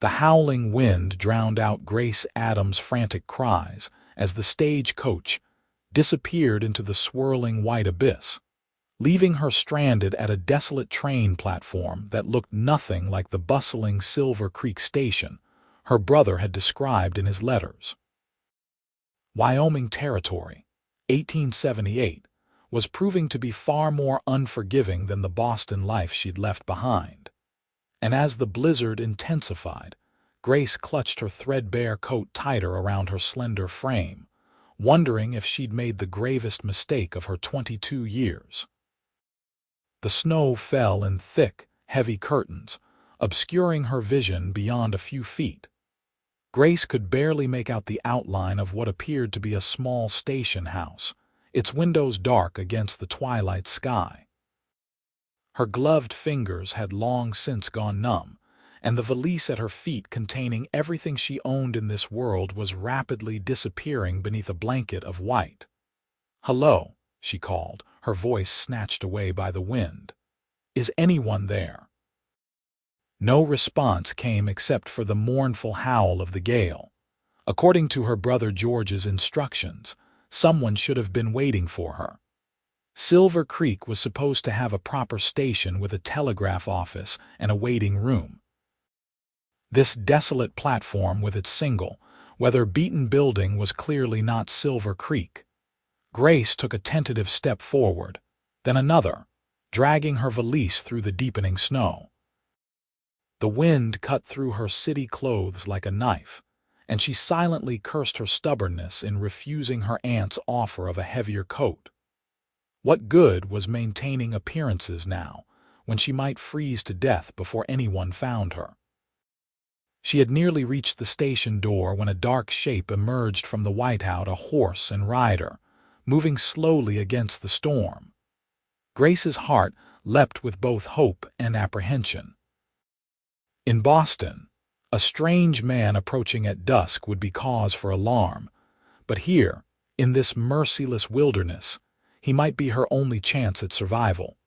The howling wind drowned out Grace Adams' frantic cries as the stagecoach disappeared into the swirling white abyss, leaving her stranded at a desolate train platform that looked nothing like the bustling Silver Creek station her brother had described in his letters. Wyoming Territory, 1878, was proving to be far more unforgiving than the Boston life she'd left behind. And as the blizzard intensified, Grace clutched her threadbare coat tighter around her slender frame, wondering if she'd made the gravest mistake of her 22 years. The snow fell in thick, heavy curtains, obscuring her vision beyond a few feet. Grace could barely make out the outline of what appeared to be a small station house, its windows dark against the twilight sky. Her gloved fingers had long since gone numb, and the valise at her feet containing everything she owned in this world was rapidly disappearing beneath a blanket of white. "Hello," she called, her voice snatched away by the wind. "Is anyone there?" No response came except for the mournful howl of the gale. According to her brother George's instructions, someone should have been waiting for her. Silver Creek was supposed to have a proper station with a telegraph office and a waiting room. This desolate platform with its single, weather-beaten building was clearly not Silver Creek. Grace took a tentative step forward, then another, dragging her valise through the deepening snow. The wind cut through her city clothes like a knife, and she silently cursed her stubbornness in refusing her aunt's offer of a heavier coat. What good was maintaining appearances now, when she might freeze to death before anyone found her? She had nearly reached the station door when a dark shape emerged from the whiteout, a horse and rider, moving slowly against the storm. Grace's heart leapt with both hope and apprehension. In Boston, a strange man approaching at dusk would be cause for alarm, but here, in this merciless wilderness, he might be her only chance at survival.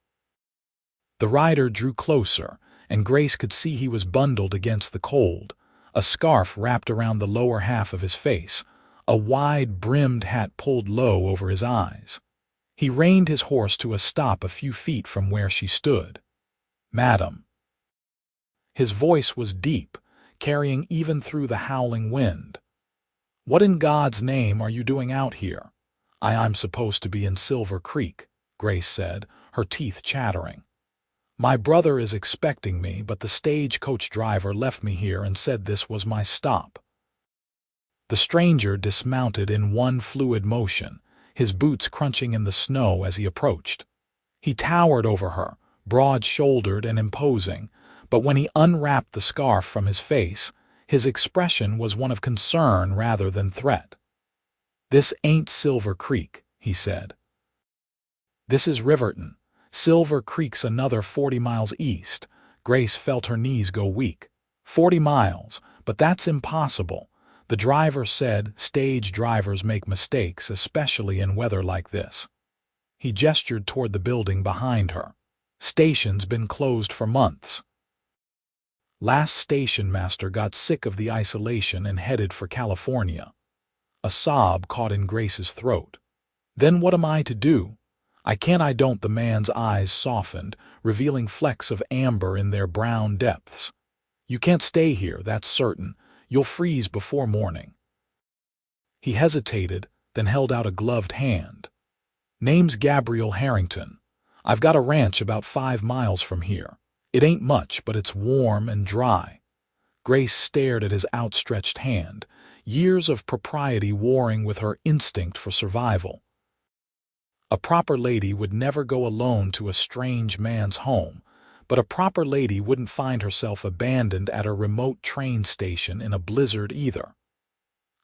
The rider drew closer, and Grace could see he was bundled against the cold, a scarf wrapped around the lower half of his face, a wide-brimmed hat pulled low over his eyes. He reined his horse to a stop a few feet from where she stood. "Madam." His voice was deep, carrying even through the howling wind. "What in God's name are you doing out here?" I'm supposed to be in Silver Creek," Grace said, her teeth chattering. "My brother is expecting me, but the stagecoach driver left me here and said this was my stop." The stranger dismounted in one fluid motion, his boots crunching in the snow as he approached. He towered over her, broad-shouldered and imposing, but when he unwrapped the scarf from his face, his expression was one of concern rather than threat. "This ain't Silver Creek," he said. "This is Riverton. Silver Creek's another 40 miles east." Grace felt her knees go weak. 40 miles, but that's impossible. The driver said stage drivers make mistakes, especially in weather like this. He gestured toward the building behind her. "Station's been closed for months. Last station master got sick of the isolation and headed for California." A sob caught in Grace's throat. "Then what am I to do? I don't." The man's eyes softened, revealing flecks of amber in their brown depths. "You can't stay here, that's certain. You'll freeze before morning." He hesitated, then held out a gloved hand. "Name's Gabriel Harrington. I've got a ranch about 5 miles from here. It ain't much, but it's warm and dry." Grace stared at his outstretched hand, years of propriety warring with her instinct for survival. A proper lady would never go alone to a strange man's home, but a proper lady wouldn't find herself abandoned at a remote train station in a blizzard either.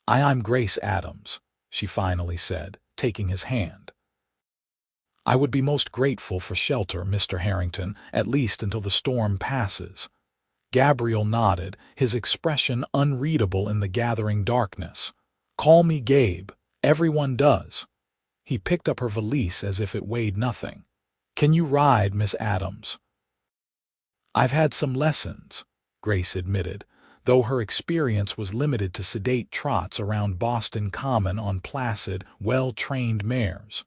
I'm Grace Adams," she finally said, taking his hand. "I would be most grateful for shelter, Mr. Harrington, at least until the storm passes." Gabriel nodded, his expression unreadable in the gathering darkness. "Call me Gabe. Everyone does." He picked up her valise as if it weighed nothing. "Can you ride, Miss Adams?" "I've had some lessons," Grace admitted, though her experience was limited to sedate trots around Boston Common on placid, well-trained mares.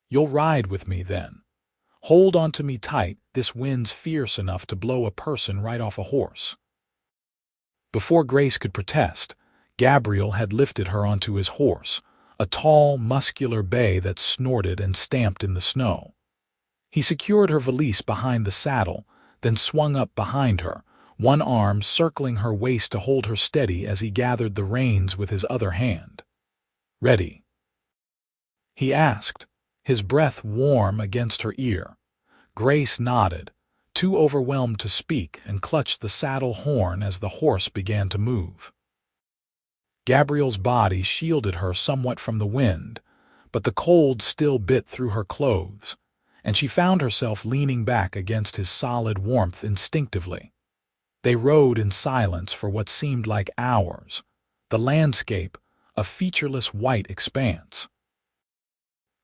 "You'll ride with me, then. Hold on to me tight, this wind's fierce enough to blow a person right off a horse." Before Grace could protest, Gabriel had lifted her onto his horse, a tall, muscular bay that snorted and stamped in the snow. He secured her valise behind the saddle, then swung up behind her, one arm circling her waist to hold her steady as he gathered the reins with his other hand. "Ready?" he asked, his breath warm against her ear. Grace nodded, too overwhelmed to speak, and clutched the saddle horn as the horse began to move. Gabriel's body shielded her somewhat from the wind, but the cold still bit through her clothes, and she found herself leaning back against his solid warmth instinctively. They rode in silence for what seemed like hours, the landscape a featureless white expanse.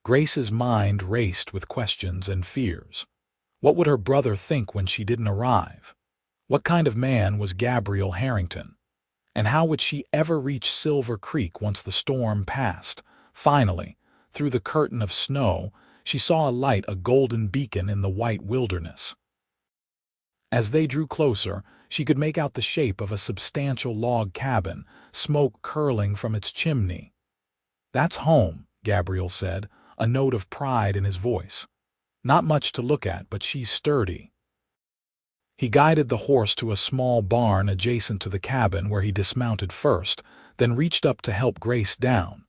Grace's mind raced with questions and fears. What would her brother think when she didn't arrive? What kind of man was Gabriel Harrington? And how would she ever reach Silver Creek once the storm passed? Finally, through the curtain of snow, she saw a light, a golden beacon in the white wilderness. As they drew closer, she could make out the shape of a substantial log cabin, smoke curling from its chimney. "That's home," Gabriel said, a note of pride in his voice. "Not much to look at, but she's sturdy." He guided the horse to a small barn adjacent to the cabin where he dismounted first, then reached up to help Grace down.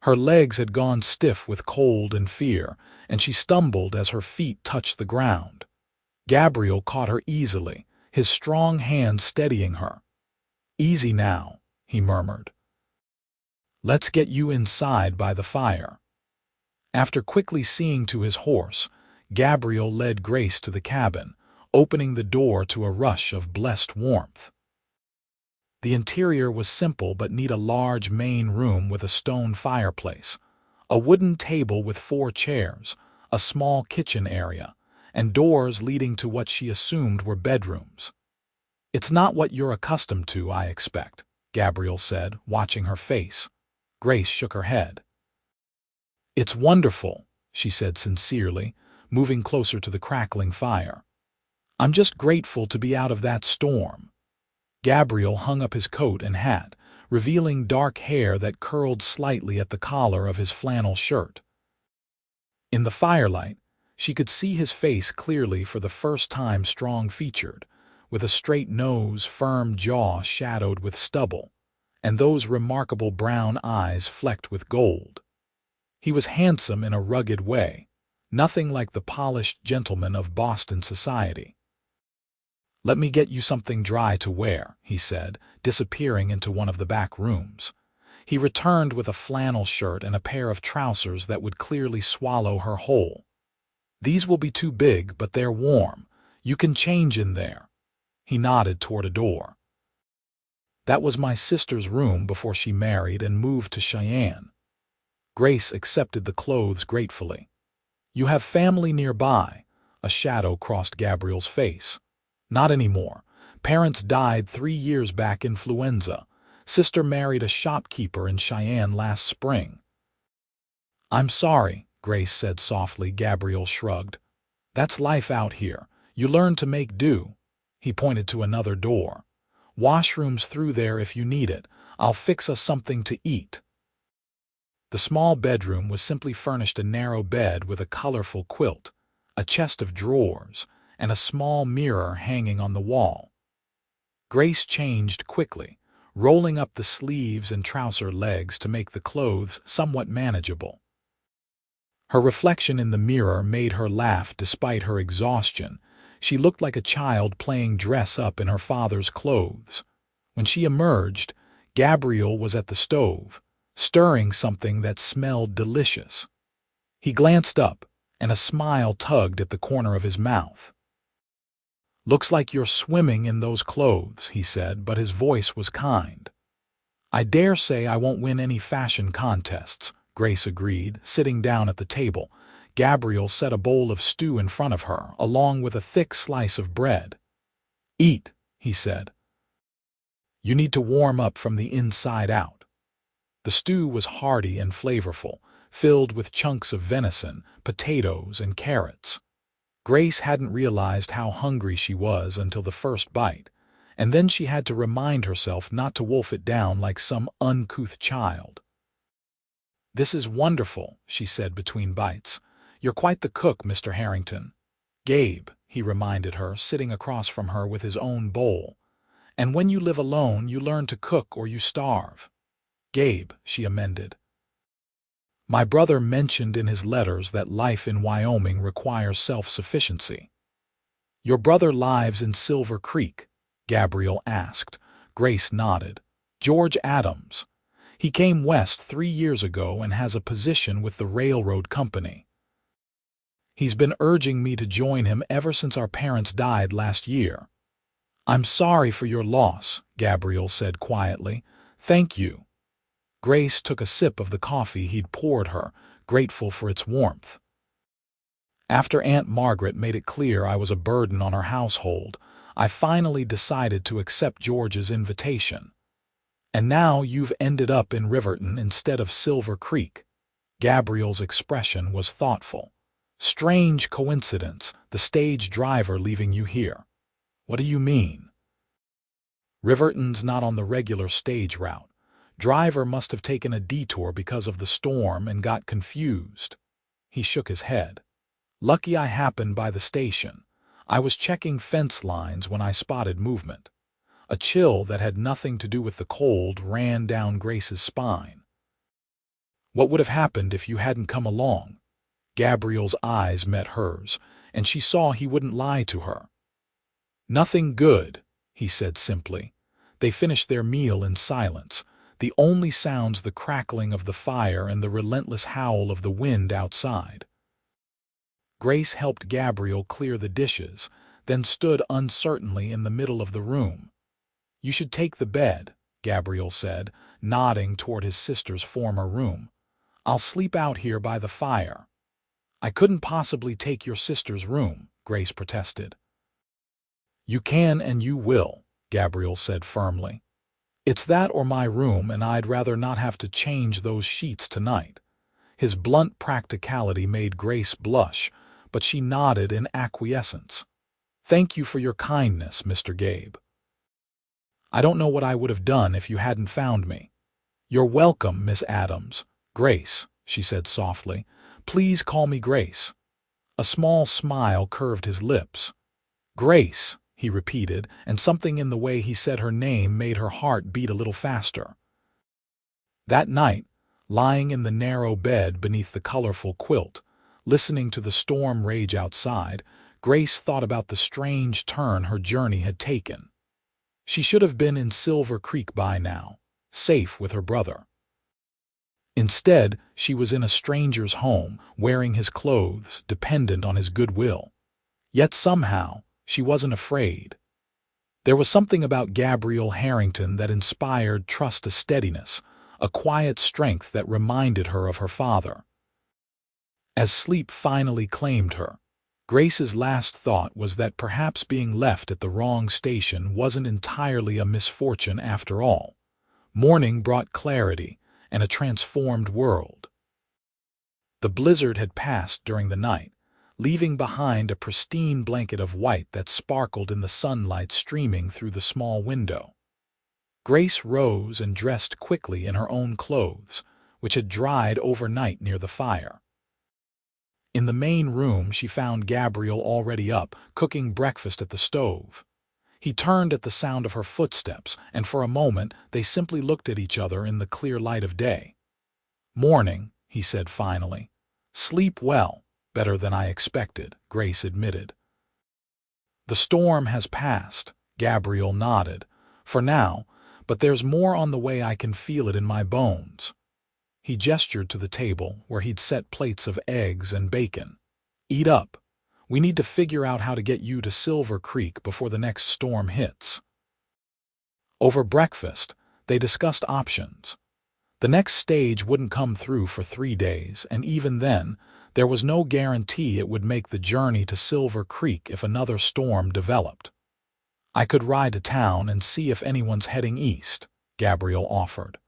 Her legs had gone stiff with cold and fear, and she stumbled as her feet touched the ground. Gabriel caught her easily, his strong hand steadying her. "Easy now," he murmured. "Let's get you inside by the fire." After quickly seeing to his horse, Gabriel led Grace to the cabin, opening the door to a rush of blessed warmth. The interior was simple but neat: a large main room with a stone fireplace, a wooden table with 4 chairs, a small kitchen area, and doors leading to what she assumed were bedrooms. "It's not what you're accustomed to, I expect," Gabriel said, watching her face. Grace shook her head. "It's wonderful," she said sincerely, moving closer to the crackling fire. "I'm just grateful to be out of that storm." Gabriel hung up his coat and hat, revealing dark hair that curled slightly at the collar of his flannel shirt. In the firelight, she could see his face clearly for the first time: strong-featured, with a straight nose, firm jaw shadowed with stubble, and those remarkable brown eyes flecked with gold. He was handsome in a rugged way, nothing like the polished gentleman of Boston society. "Let me get you something dry to wear," he said, disappearing into one of the back rooms. He returned with a flannel shirt and a pair of trousers that would clearly swallow her whole. "These will be too big, but they're warm. You can change in there." He nodded toward a door. "That was my sister's room before she married and moved to Cheyenne." Grace accepted the clothes gratefully. "You have family nearby?" A shadow crossed Gabriel's face. "Not anymore. Parents died 3 years back, influenza. Sister married a shopkeeper in Cheyenne last spring." "I'm sorry," Grace said softly. Gabriel shrugged. "That's life out here. You learn to make do." He pointed to another door. "Washroom's through there if you need it. I'll fix us something to eat." The small bedroom was simply furnished: a narrow bed with a colorful quilt, a chest of drawers, and a small mirror hanging on the wall. Grace changed quickly, rolling up the sleeves and trouser legs to make the clothes somewhat manageable. Her reflection in the mirror made her laugh despite her exhaustion. She looked like a child playing dress-up in her father's clothes. When she emerged, Gabriel was at the stove, stirring something that smelled delicious. He glanced up, and a smile tugged at the corner of his mouth. "Looks like you're swimming in those clothes," he said, but his voice was kind. "I dare say I won't win any fashion contests," Grace agreed, sitting down at the table. Gabriel set a bowl of stew in front of her, along with a thick slice of bread. "Eat," he said. You need to warm up from the inside out. The stew was hearty and flavorful, filled with chunks of venison, potatoes, and carrots. Grace hadn't realized how hungry she was until the first bite, and then she had to remind herself not to wolf it down like some uncouth child. "This is wonderful," she said between bites. "You're quite the cook, Mr. Harrington." "Gabe," he reminded her, sitting across from her with his own bowl. "And when you live alone, you learn to cook or you starve." "Gabe," she amended. "My brother mentioned in his letters that life in Wyoming requires self-sufficiency." "Your brother lives in Silver Creek?" Gabriel asked. Grace nodded. "George Adams. He came west 3 years ago and has a position with the railroad company. He's been urging me to join him ever since our parents died last year." "I'm sorry for your loss," Gabriel said quietly. "Thank you." Grace took a sip of the coffee he'd poured her, grateful for its warmth. "After Aunt Margaret made it clear I was a burden on her household, I finally decided to accept George's invitation. And now you've ended up in Riverton instead of Silver Creek." Gabriel's expression was thoughtful. "Strange coincidence, the stage driver leaving you here." "What do you mean?" "Riverton's not on the regular stage route. Driver must have taken a detour because of the storm and got confused." He shook his head. "Lucky I happened by the station. I was checking fence lines when I spotted movement." A chill that had nothing to do with the cold ran down Grace's spine. "What would have happened if you hadn't come along?" Gabriel's eyes met hers, and she saw he wouldn't lie to her. "Nothing good," he said simply. They finished their meal in silence, the only sounds the crackling of the fire and the relentless howl of the wind outside. Grace helped Gabriel clear the dishes, then stood uncertainly in the middle of the room. "You should take the bed," Gabriel said, nodding toward his sister's former room. "I'll sleep out here by the fire." "I couldn't possibly take your sister's room," Grace protested. "You can and you will," Gabriel said firmly. "It's that or my room, and I'd rather not have to change those sheets tonight." His blunt practicality made Grace blush, but she nodded in acquiescence. "Thank you for your kindness, Mr. Gabe. I don't know what I would have done if you hadn't found me." "You're welcome, Miss Adams." "Grace," she said softly. "Please call me Grace." A small smile curved his lips. "Grace," he repeated, and something in the way he said her name made her heart beat a little faster. That night, lying in the narrow bed beneath the colorful quilt, listening to the storm rage outside, Grace thought about the strange turn her journey had taken. She should have been in Silver Creek by now, safe with her brother. Instead, she was in a stranger's home, wearing his clothes, dependent on his goodwill. Yet somehow, she wasn't afraid. There was something about Gabriel Harrington that inspired trust, a steadiness, a quiet strength that reminded her of her father. As sleep finally claimed her, Grace's last thought was that perhaps being left at the wrong station wasn't entirely a misfortune after all. Morning brought clarity and a transformed world. The blizzard had passed during the night, leaving behind a pristine blanket of white that sparkled in the sunlight streaming through the small window. Grace rose and dressed quickly in her own clothes, which had dried overnight near the fire. In the main room, she found Gabriel already up, cooking breakfast at the stove. He turned at the sound of her footsteps, and for a moment they simply looked at each other in the clear light of day. "Morning," he said finally. "Sleep well." "Better than I expected," Grace admitted. "The storm has passed," Gabriel nodded. "For now, but there's more on the way. I can feel it in my bones." He gestured to the table, where he'd set plates of eggs and bacon. "Eat up. We need to figure out how to get you to Silver Creek before the next storm hits." Over breakfast, they discussed options. The next stage wouldn't come through for 3 days, and even then, there was no guarantee it would make the journey to Silver Creek if another storm developed. I could ride to town and see if anyone's heading east, Gabriel offered.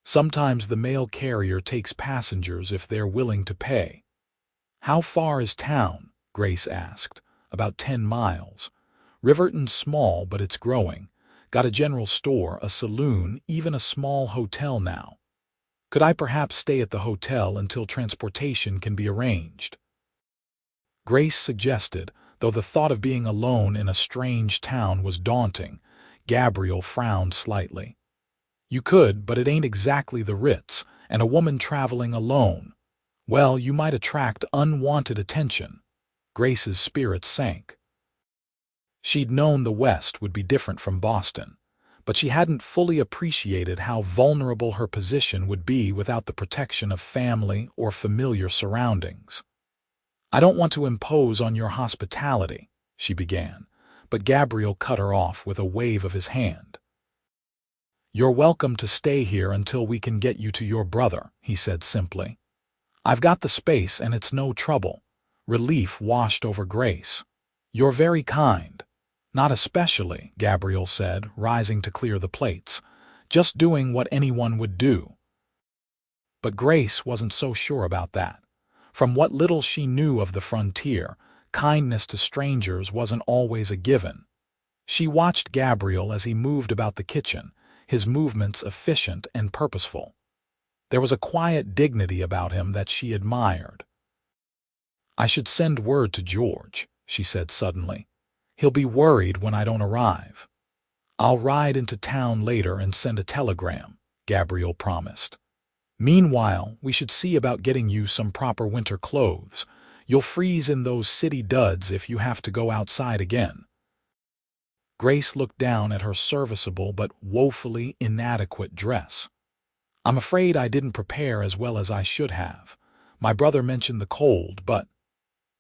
Sometimes the mail carrier takes passengers if they're willing to pay. How far is town? Grace asked. About 10 miles. Riverton's small, but it's growing. Got a general store, a saloon, even a small hotel now. Could I perhaps stay at the hotel until transportation can be arranged? Grace suggested, though the thought of being alone in a strange town was daunting. Gabriel frowned slightly. You could, but it ain't exactly the Ritz, and a woman traveling alone. Well, you might attract unwanted attention. Grace's spirits sank. She'd known the West would be different from Boston, but she hadn't fully appreciated how vulnerable her position would be without the protection of family or familiar surroundings. I don't want to impose on your hospitality, she began, but Gabriel cut her off with a wave of his hand. You're welcome to stay here until we can get you to your brother, he said simply. I've got the space and it's no trouble. Relief washed over Grace. You're very kind. Not especially, Gabriel said, rising to clear the plates. Just doing what anyone would do. But Grace wasn't so sure about that. From what little she knew of the frontier, kindness to strangers wasn't always a given. She watched Gabriel as he moved about the kitchen, his movements efficient and purposeful. There was a quiet dignity about him that she admired. I should send word to George, she said suddenly. He'll be worried when I don't arrive. I'll ride into town later and send a telegram, Gabriel promised. Meanwhile, we should see about getting you some proper winter clothes. You'll freeze in those city duds if you have to go outside again. Grace looked down at her serviceable but woefully inadequate dress. I'm afraid I didn't prepare as well as I should have. My brother mentioned the cold, but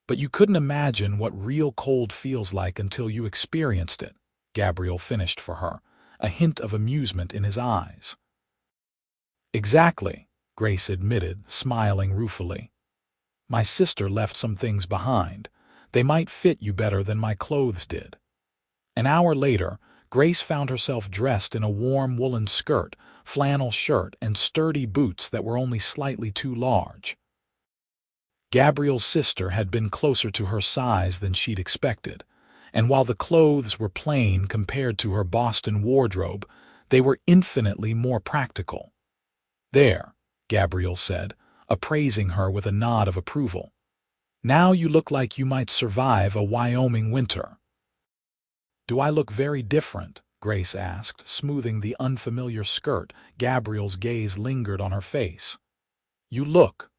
you couldn't imagine what real cold feels like until you experienced it, Gabriel finished for her, a hint of amusement in his eyes. Exactly, Grace admitted, smiling ruefully. My sister left some things behind. They might fit you better than my clothes did. An hour later, Grace found herself dressed in a warm woolen skirt, flannel shirt, and sturdy boots that were only slightly too large. Gabriel's sister had been closer to her size than she'd expected, and while the clothes were plain compared to her Boston wardrobe, they were infinitely more practical. There, Gabriel said, appraising her with a nod of approval. Now you look like you might survive a Wyoming winter. Do I look very different? Grace asked, smoothing the unfamiliar skirt. Gabriel's gaze lingered on her face. You look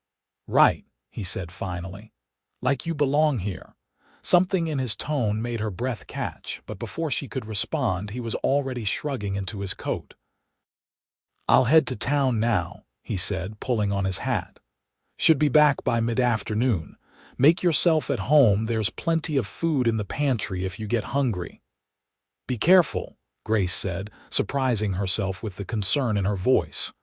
right, he said finally. Like you belong here. Something in his tone made her breath catch, but before she could respond, he was already shrugging into his coat. I'll head to town now, he said, pulling on his hat. Should be back by mid-afternoon. Make yourself at home. There's plenty of food in the pantry if you get hungry. Be careful, Grace said, surprising herself with the concern in her voice.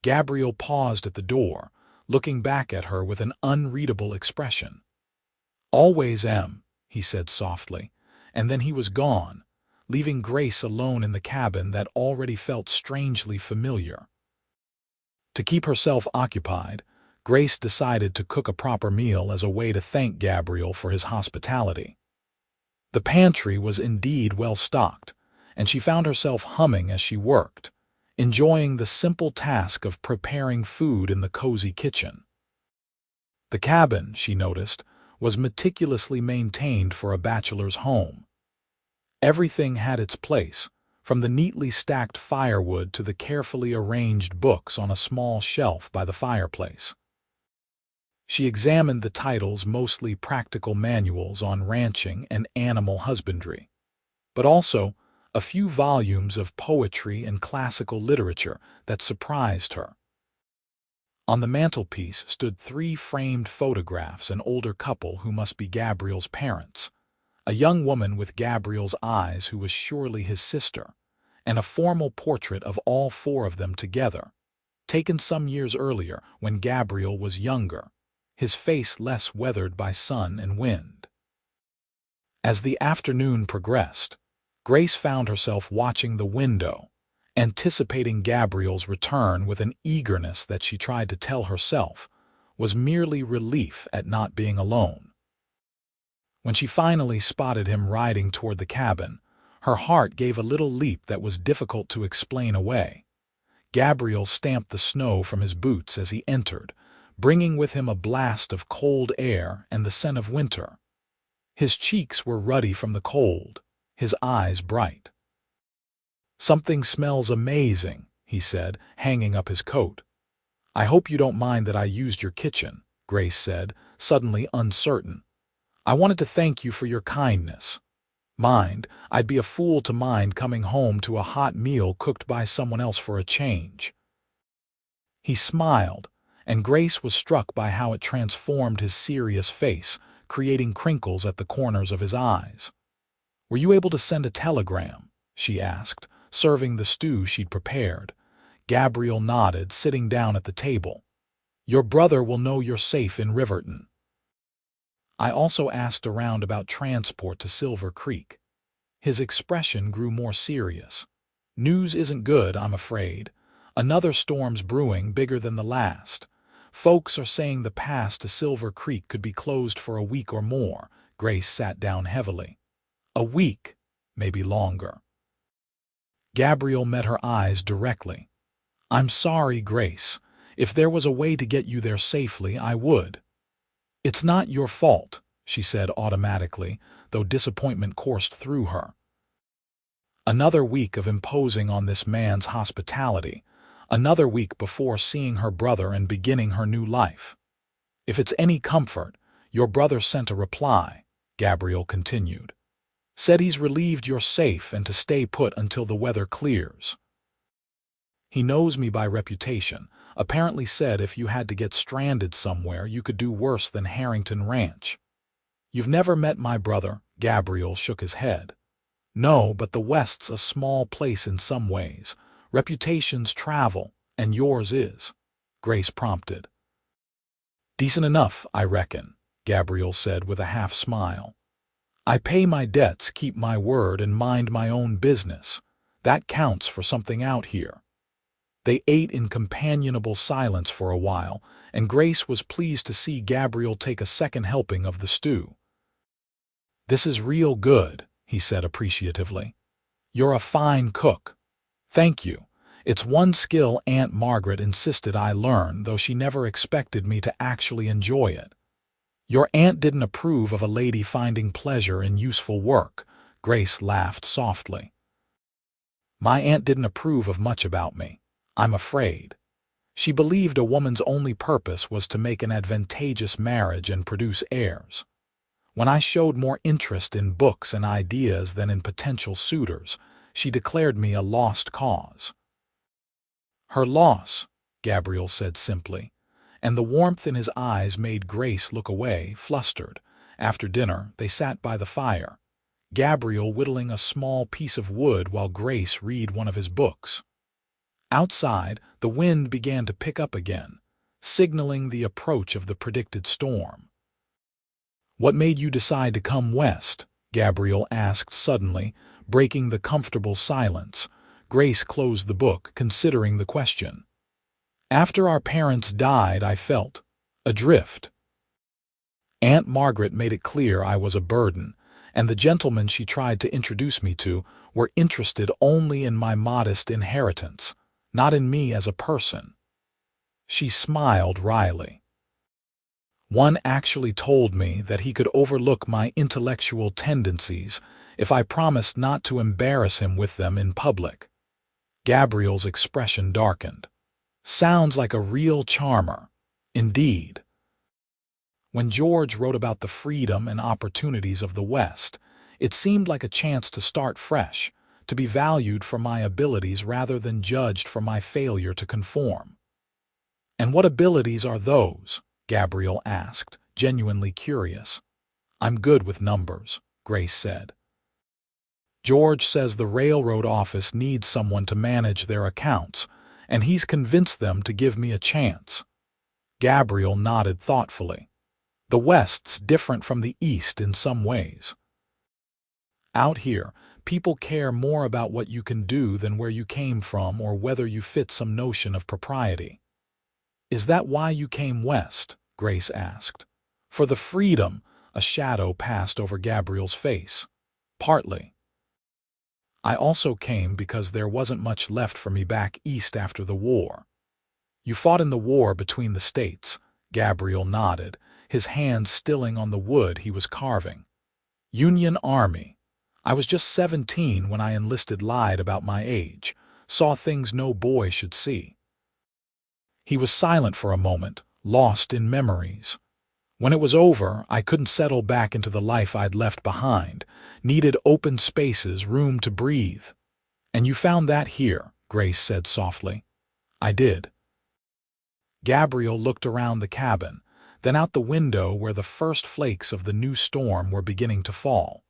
Gabriel paused at the door, looking back at her with an unreadable expression. Always am, he said softly, and then he was gone, leaving Grace alone in the cabin that already felt strangely familiar. To keep herself occupied, Grace decided to cook a proper meal as a way to thank Gabriel for his hospitality. The pantry was indeed well stocked, and she found herself humming as she worked, enjoying the simple task of preparing food in the cozy kitchen. The cabin, she noticed, was meticulously maintained for a bachelor's home. Everything had its place, from the neatly stacked firewood to the carefully arranged books on a small shelf by the fireplace. She examined the titles, mostly practical manuals on ranching and animal husbandry, but also a few volumes of poetry and classical literature that surprised her. On the mantelpiece stood 3 framed photographs, an older couple who must be Gabriel's parents, a young woman with Gabriel's eyes who was surely his sister, and a formal portrait of all 4 of them together, taken some years earlier when Gabriel was younger, his face less weathered by sun and wind. As the afternoon progressed, Grace found herself watching the window, anticipating Gabriel's return with an eagerness that she tried to tell herself was merely relief at not being alone. When she finally spotted him riding toward the cabin, her heart gave a little leap that was difficult to explain away. Gabriel stamped the snow from his boots as he entered, bringing with him a blast of cold air and the scent of winter. His cheeks were ruddy from the cold, his eyes bright. "Something smells amazing," he said, hanging up his coat. "I hope you don't mind that I used your kitchen," Grace said, suddenly uncertain. "I wanted to thank you for your kindness. Mind, I'd be a fool to mind coming home to a hot meal cooked by someone else for a change." He smiled, and Grace was struck by how it transformed his serious face, creating crinkles at the corners of his eyes. "Were you able to send a telegram?" she asked, serving the stew she'd prepared. Gabriel nodded, sitting down at the table. "Your brother will know you're safe in Riverton." I also asked around about transport to Silver Creek. His expression grew more serious. "News isn't good, I'm afraid. Another storm's brewing, bigger than the last. Folks are saying the pass to Silver Creek could be closed for a week or more." Grace sat down heavily. "A week, maybe longer." Gabriel met her eyes directly. "I'm sorry, Grace. If there was a way to get you there safely, I would." "It's not your fault," she said automatically, though disappointment coursed through her. Another week of imposing on this man's hospitality, another week before seeing her brother and beginning her new life. "If it's any comfort, your brother sent a reply," Gabriel continued. "Said he's relieved you're safe and to stay put until the weather clears. He knows me by reputation. Apparently said if you had to get stranded somewhere, you could do worse than Harrington Ranch." "You've never met my brother?" Gabriel shook his head. "No, but the West's a small place in some ways. Reputations travel, and yours is," Grace prompted. "Decent enough, I reckon," Gabriel said with a half-smile. "I pay my debts, keep my word, and mind my own business. That counts for something out here." They ate in companionable silence for a while, and Grace was pleased to see Gabriel take a second helping of the stew. "This is real good," he said appreciatively. "You're a fine cook." "Thank you. It's one skill Aunt Margaret insisted I learn, though she never expected me to actually enjoy it." "Your aunt didn't approve of a lady finding pleasure in useful work," Grace laughed softly. "My aunt didn't approve of much about me, I'm afraid. She believed a woman's only purpose was to make an advantageous marriage and produce heirs. When I showed more interest in books and ideas than in potential suitors, she declared me a lost cause." "Her loss," Gabriel said simply, and the warmth in his eyes made Grace look away, flustered. After dinner, they sat by the fire, Gabriel whittling a small piece of wood while Grace read one of his books. Outside, the wind began to pick up again, signaling the approach of the predicted storm. "What made you decide to come west?" Gabriel asked suddenly, breaking the comfortable silence. Grace closed the book, considering the question. "After our parents died, I felt adrift. Aunt Margaret made it clear I was a burden, and the gentlemen she tried to introduce me to were interested only in my modest inheritance, not in me as a person." She smiled wryly. "One actually told me that he could overlook my intellectual tendencies if I promised not to embarrass him with them in public." Gabriel's expression darkened. "Sounds like a real charmer. Indeed." When George wrote about the freedom and opportunities of the West, it seemed like a chance to start fresh, to be valued for my abilities rather than judged for my failure to conform. "And what abilities are those?" Gabriel asked, genuinely curious. "I'm good with numbers," Grace said. "George says the railroad office needs someone to manage their accounts, and he's convinced them to give me a chance." Gabriel nodded thoughtfully. "The West's different from the East in some ways." Out here, people care more about what you can do than where you came from or whether you fit some notion of propriety. Is that why you came west? Grace asked. For the freedom, a shadow passed over Gabriel's face. Partly. I also came because there wasn't much left for me back east after the war. You fought in the war between the states. Gabriel nodded, his hand stilling on the wood he was carving. Union Army. I was just 17 when I enlisted, lied about my age, saw things no boy should see. He was silent for a moment, lost in memories. When it was over, I couldn't settle back into the life I'd left behind, needed open spaces, room to breathe. And you found that here, Grace said softly. I did. Gabriel looked around the cabin, then out the window where the first flakes of the new storm were beginning to fall.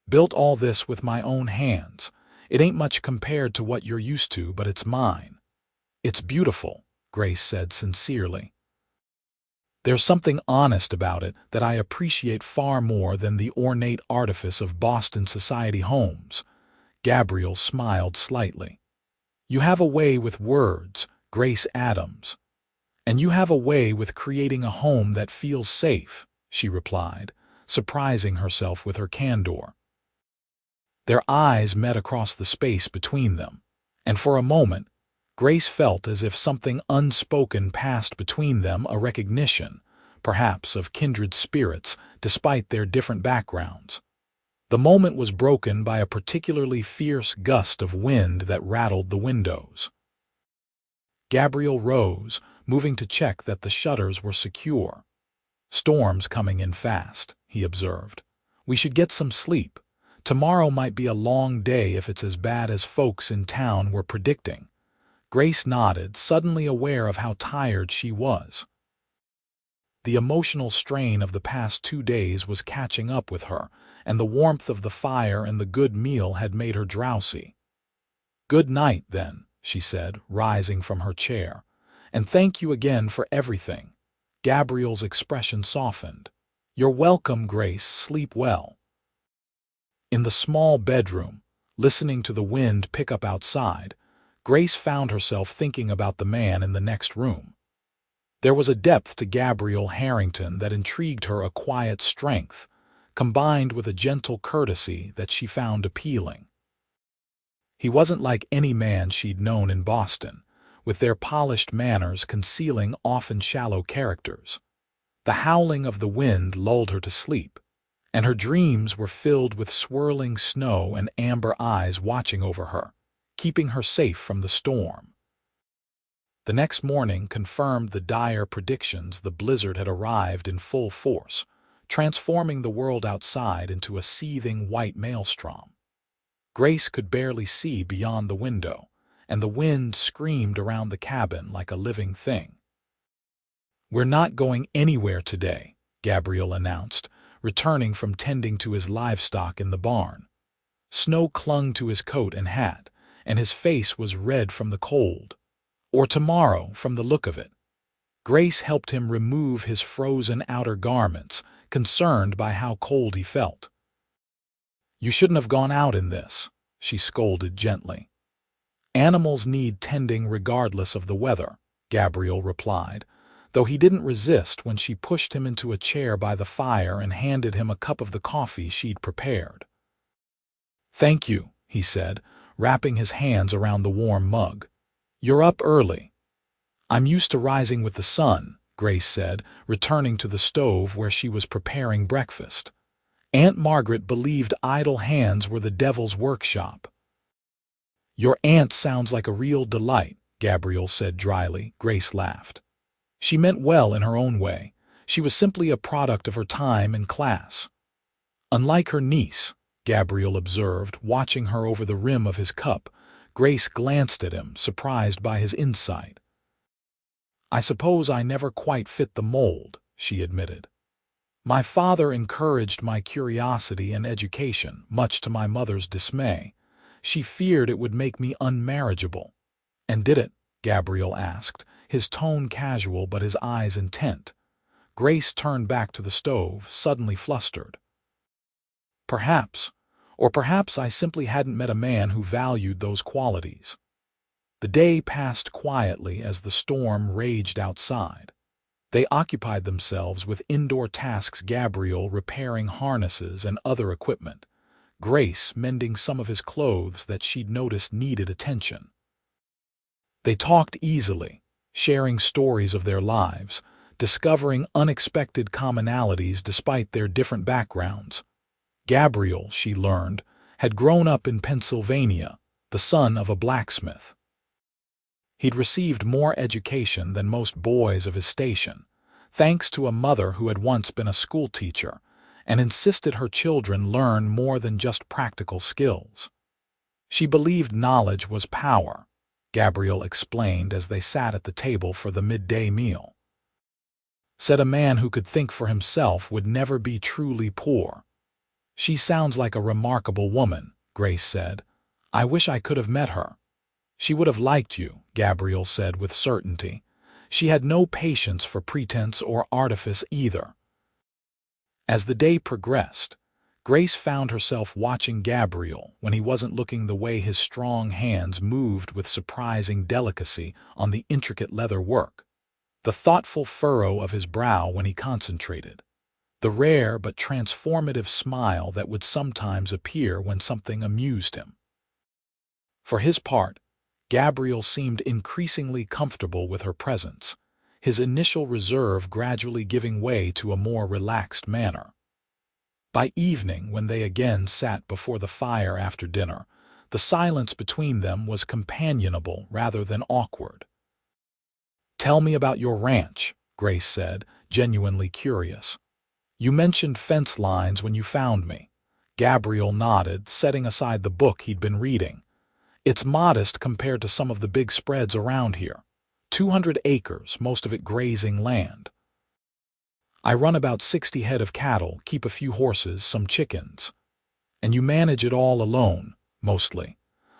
Built all this with my own hands. It ain't much compared to what you're used to, but it's mine. It's beautiful, Grace said sincerely. There's something honest about it that I appreciate far more than the ornate artifice of Boston society homes. Gabriel smiled slightly. You have a way with words, Grace Adams. And you have a way with creating a home that feels safe, she replied, surprising herself with her candor. Their eyes met across the space between them, and for a moment, Grace felt as if something unspoken passed between them, a recognition, perhaps of kindred spirits, despite their different backgrounds. The moment was broken by a particularly fierce gust of wind that rattled the windows. Gabriel rose, moving to check that the shutters were secure. Storm's coming in fast, he observed. We should get some sleep. Tomorrow might be a long day if it's as bad as folks in town were predicting. Grace nodded, suddenly aware of how tired she was. The emotional strain of the past 2 days was catching up with her, and the warmth of the fire and the good meal had made her drowsy. Good night, then, she said, rising from her chair. And thank you again for everything. Gabriel's expression softened. You're welcome, Grace. Sleep well. In the small bedroom, listening to the wind pick up outside, Grace found herself thinking about the man in the next room. There was a depth to Gabriel Harrington that intrigued her, a quiet strength, combined with a gentle courtesy that she found appealing. He wasn't like any man she'd known in Boston, with their polished manners concealing often shallow characters. The howling of the wind lulled her to sleep, and her dreams were filled with swirling snow and amber eyes watching over her, keeping her safe from the storm. The next morning confirmed the dire predictions. The blizzard had arrived in full force, transforming the world outside into a seething white maelstrom. Grace could barely see beyond the window, and the wind screamed around the cabin like a living thing. We're not going anywhere today, Gabriel announced, returning from tending to his livestock in the barn. Snow clung to his coat and hat, and his face was red from the cold. Or tomorrow, from the look of it. Grace helped him remove his frozen outer garments, concerned by how cold he felt. You shouldn't have gone out in this, she scolded gently. Animals need tending regardless of the weather, Gabriel replied, though he didn't resist when she pushed him into a chair by the fire and handed him a cup of the coffee she'd prepared. Thank you, he said, wrapping his hands around the warm mug. You're up early. I'm used to rising with the sun, Grace said, returning to the stove where she was preparing breakfast. Aunt Margaret believed idle hands were the devil's workshop. Your aunt sounds like a real delight, Gabriel said dryly. Grace laughed. She meant well in her own way. She was simply a product of her time and class. Unlike her niece, Gabriel observed, watching her over the rim of his cup. Grace glanced at him, surprised by his insight. I suppose I never quite fit the mold, she admitted. My father encouraged my curiosity and education, much to my mother's dismay. She feared it would make me unmarriageable. And did it? Gabriel asked, his tone casual but his eyes intent. Grace turned back to the stove, suddenly flustered. Perhaps, Or perhaps I simply hadn't met a man who valued those qualities. The day passed quietly as the storm raged outside. They occupied themselves with indoor tasks, Gabriel repairing harnesses and other equipment, Grace mending some of his clothes that she'd noticed needed attention. They talked easily, sharing stories of their lives, discovering unexpected commonalities despite their different backgrounds. Gabriel, she learned, had grown up in Pennsylvania, the son of a blacksmith. He'd received more education than most boys of his station, thanks to a mother who had once been a schoolteacher and insisted her children learn more than just practical skills. She believed knowledge was power, Gabriel explained as they sat at the table for the midday meal. Said a man who could think for himself would never be truly poor. She sounds like a remarkable woman, Grace said. I wish I could have met her. She would have liked you, Gabriel said with certainty. She had no patience for pretense or artifice either. As the day progressed, Grace found herself watching Gabriel when he wasn't looking, the way his strong hands moved with surprising delicacy on the intricate leather work, the thoughtful furrow of his brow when he concentrated, the rare but transformative smile that would sometimes appear when something amused him. For his part, Gabriel seemed increasingly comfortable with her presence, his initial reserve gradually giving way to a more relaxed manner. By evening, when they again sat before the fire after dinner, the silence between them was companionable rather than awkward. "Tell me about your ranch," Grace said, genuinely curious. "You mentioned fence lines when you found me." Gabriel nodded, setting aside the book he'd been reading. "It's modest compared to some of the big spreads around here. 200 acres, most of it grazing land. I run about 60 head of cattle, keep a few horses, some chickens. And you manage it all alone, mostly.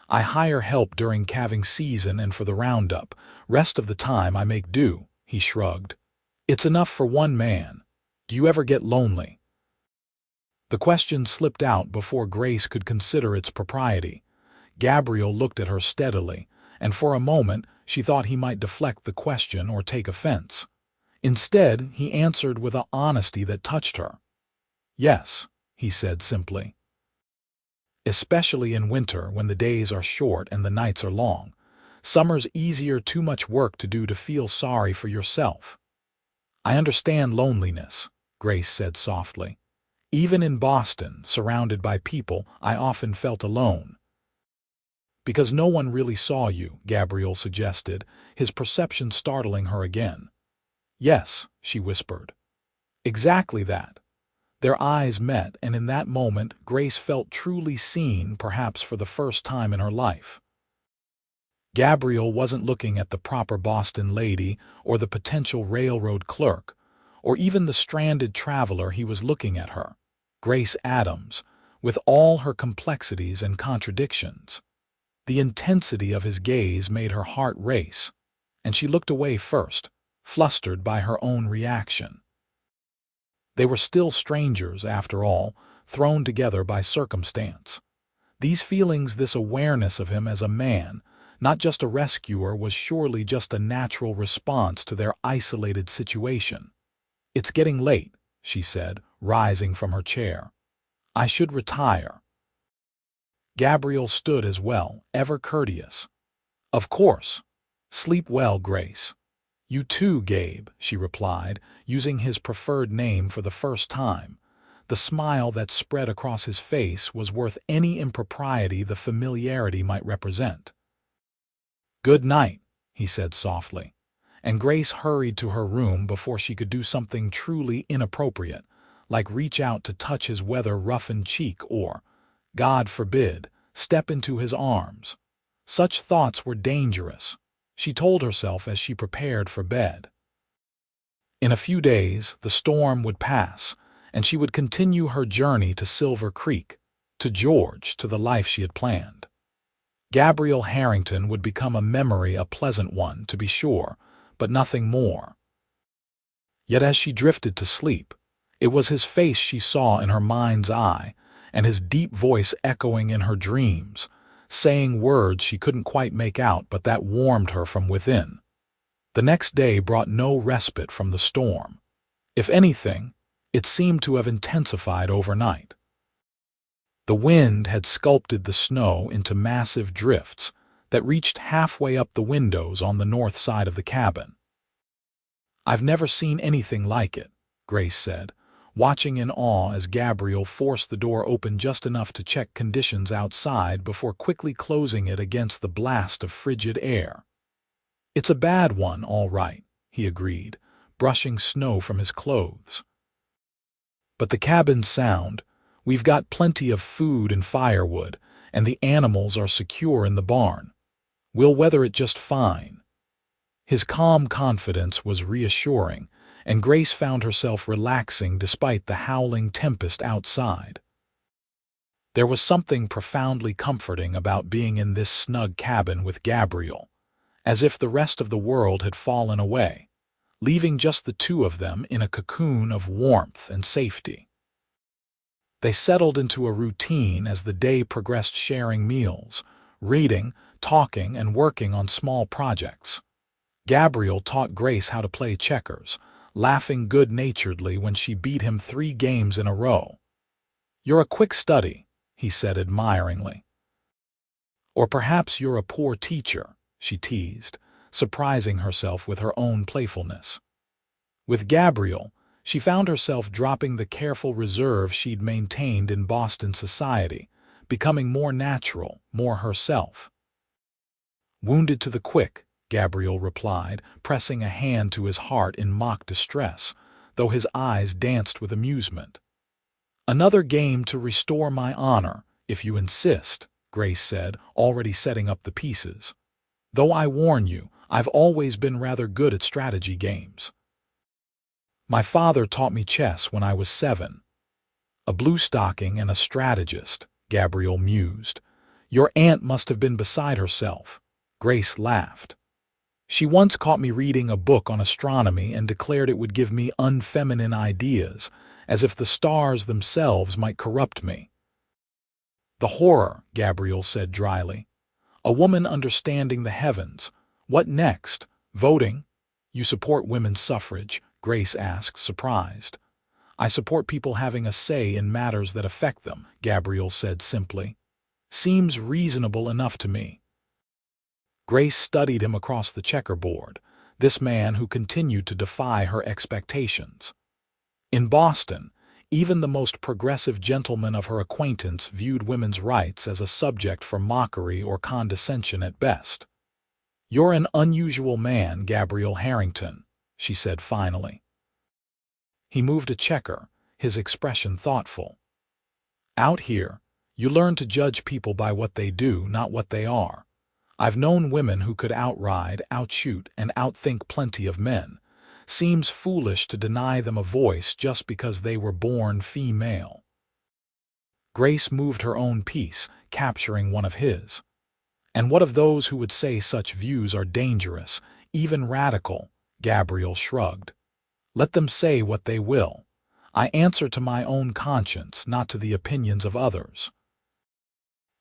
I hire help during calving season and for the roundup. Rest of the time I make do," he shrugged. "It's enough for one man. Do you ever get lonely?" The question slipped out before Grace could consider its propriety. Gabriel looked at her steadily, and for a moment she thought he might deflect the question or take offense. Instead, he answered with an honesty that touched her. "Yes," he said simply. "Especially in winter when the days are short and the nights are long. Summer's easier, too much work to do to feel sorry for yourself." "I understand loneliness," Grace said softly. "Even in Boston, surrounded by people, I often felt alone." "Because no one really saw you," Gabriel suggested, his perception startling her again. "Yes," she whispered. "Exactly that." Their eyes met, and in that moment Grace felt truly seen, perhaps for the first time in her life. Gabriel wasn't looking at the proper Boston lady or the potential railroad clerk, or even the stranded traveler. He was looking at her, Grace Adams, with all her complexities and contradictions. The intensity of his gaze made her heart race, and she looked away first, flustered by her own reaction. They were still strangers, after all, thrown together by circumstance. These feelings, this awareness of him as a man, not just a rescuer, was surely just a natural response to their isolated situation. "It's getting late," she said, rising from her chair. "I should retire." Gabriel stood as well, ever courteous. "Of course. Sleep well, Grace." "You too, Gabe," she replied, using his preferred name for the first time. The smile that spread across his face was worth any impropriety the familiarity might represent. "Good night," he said softly, and Grace hurried to her room before she could do something truly inappropriate, like reach out to touch his weather-roughened cheek or, God forbid, step into his arms. Such thoughts were dangerous, she told herself as she prepared for bed. In a few days, the storm would pass, and she would continue her journey to Silver Creek, to George, to the life she had planned. Gabriel Harrington would become a memory, a pleasant one, to be sure, but nothing more. Yet as she drifted to sleep, it was his face she saw in her mind's eye, and his deep voice echoing in her dreams, saying words she couldn't quite make out but that warmed her from within. The next day brought no respite from the storm. If anything, it seemed to have intensified overnight. The wind had sculpted the snow into massive drifts that reached halfway up the windows on the north side of the cabin. "I've never seen anything like it," Grace said, watching in awe as Gabriel forced the door open just enough to check conditions outside before quickly closing it against the blast of frigid air. "It's a bad one, all right," he agreed, brushing snow from his clothes. "But the cabin's sound. We've got plenty of food and firewood, and the animals are secure in the barn. We'll weather it just fine." His calm confidence was reassuring, and Grace found herself relaxing despite the howling tempest outside. There was something profoundly comforting about being in this snug cabin with Gabriel, as if the rest of the world had fallen away, leaving just the two of them in a cocoon of warmth and safety. They settled into a routine as the day progressed, sharing meals, reading, talking, and working on small projects. Gabriel taught Grace how to play checkers, laughing good-naturedly when she beat him 3 games in a row. "You're a quick study," he said admiringly. "Or perhaps you're a poor teacher," she teased, surprising herself with her own playfulness. With Gabriel, she found herself dropping the careful reserve she'd maintained in Boston society, becoming more natural, more herself. "Wounded to the quick," Gabriel replied, pressing a hand to his heart in mock distress, though his eyes danced with amusement. "Another game to restore my honor, if you insist," Grace said, already setting up the pieces. "Though I warn you, I've always been rather good at strategy games. My father taught me chess when I was 7. "A bluestocking and a strategist," Gabriel mused. "Your aunt must have been beside herself." Grace laughed. "She once caught me reading a book on astronomy and declared it would give me unfeminine ideas, as if the stars themselves might corrupt me." "The horror," Gabriel said dryly. "A woman understanding the heavens. What next? Voting?" "You support women's suffrage?" Grace asked, surprised. "I support people having a say in matters that affect them," Gabriel said simply. "Seems reasonable enough to me." Grace studied him across the checkerboard, this man who continued to defy her expectations. In Boston, even the most progressive gentlemen of her acquaintance viewed women's rights as a subject for mockery or condescension at best. "You're an unusual man, Gabriel Harrington," she said finally. He moved a checker, his expression thoughtful. "Out here, you learn to judge people by what they do, not what they are. I've known women who could outride, outshoot, and outthink plenty of men. Seems foolish to deny them a voice just because they were born female." Grace moved her own piece, capturing one of his. "And what of those who would say such views are dangerous, even radical?" Gabriel shrugged. "Let them say what they will. I answer to my own conscience, not to the opinions of others."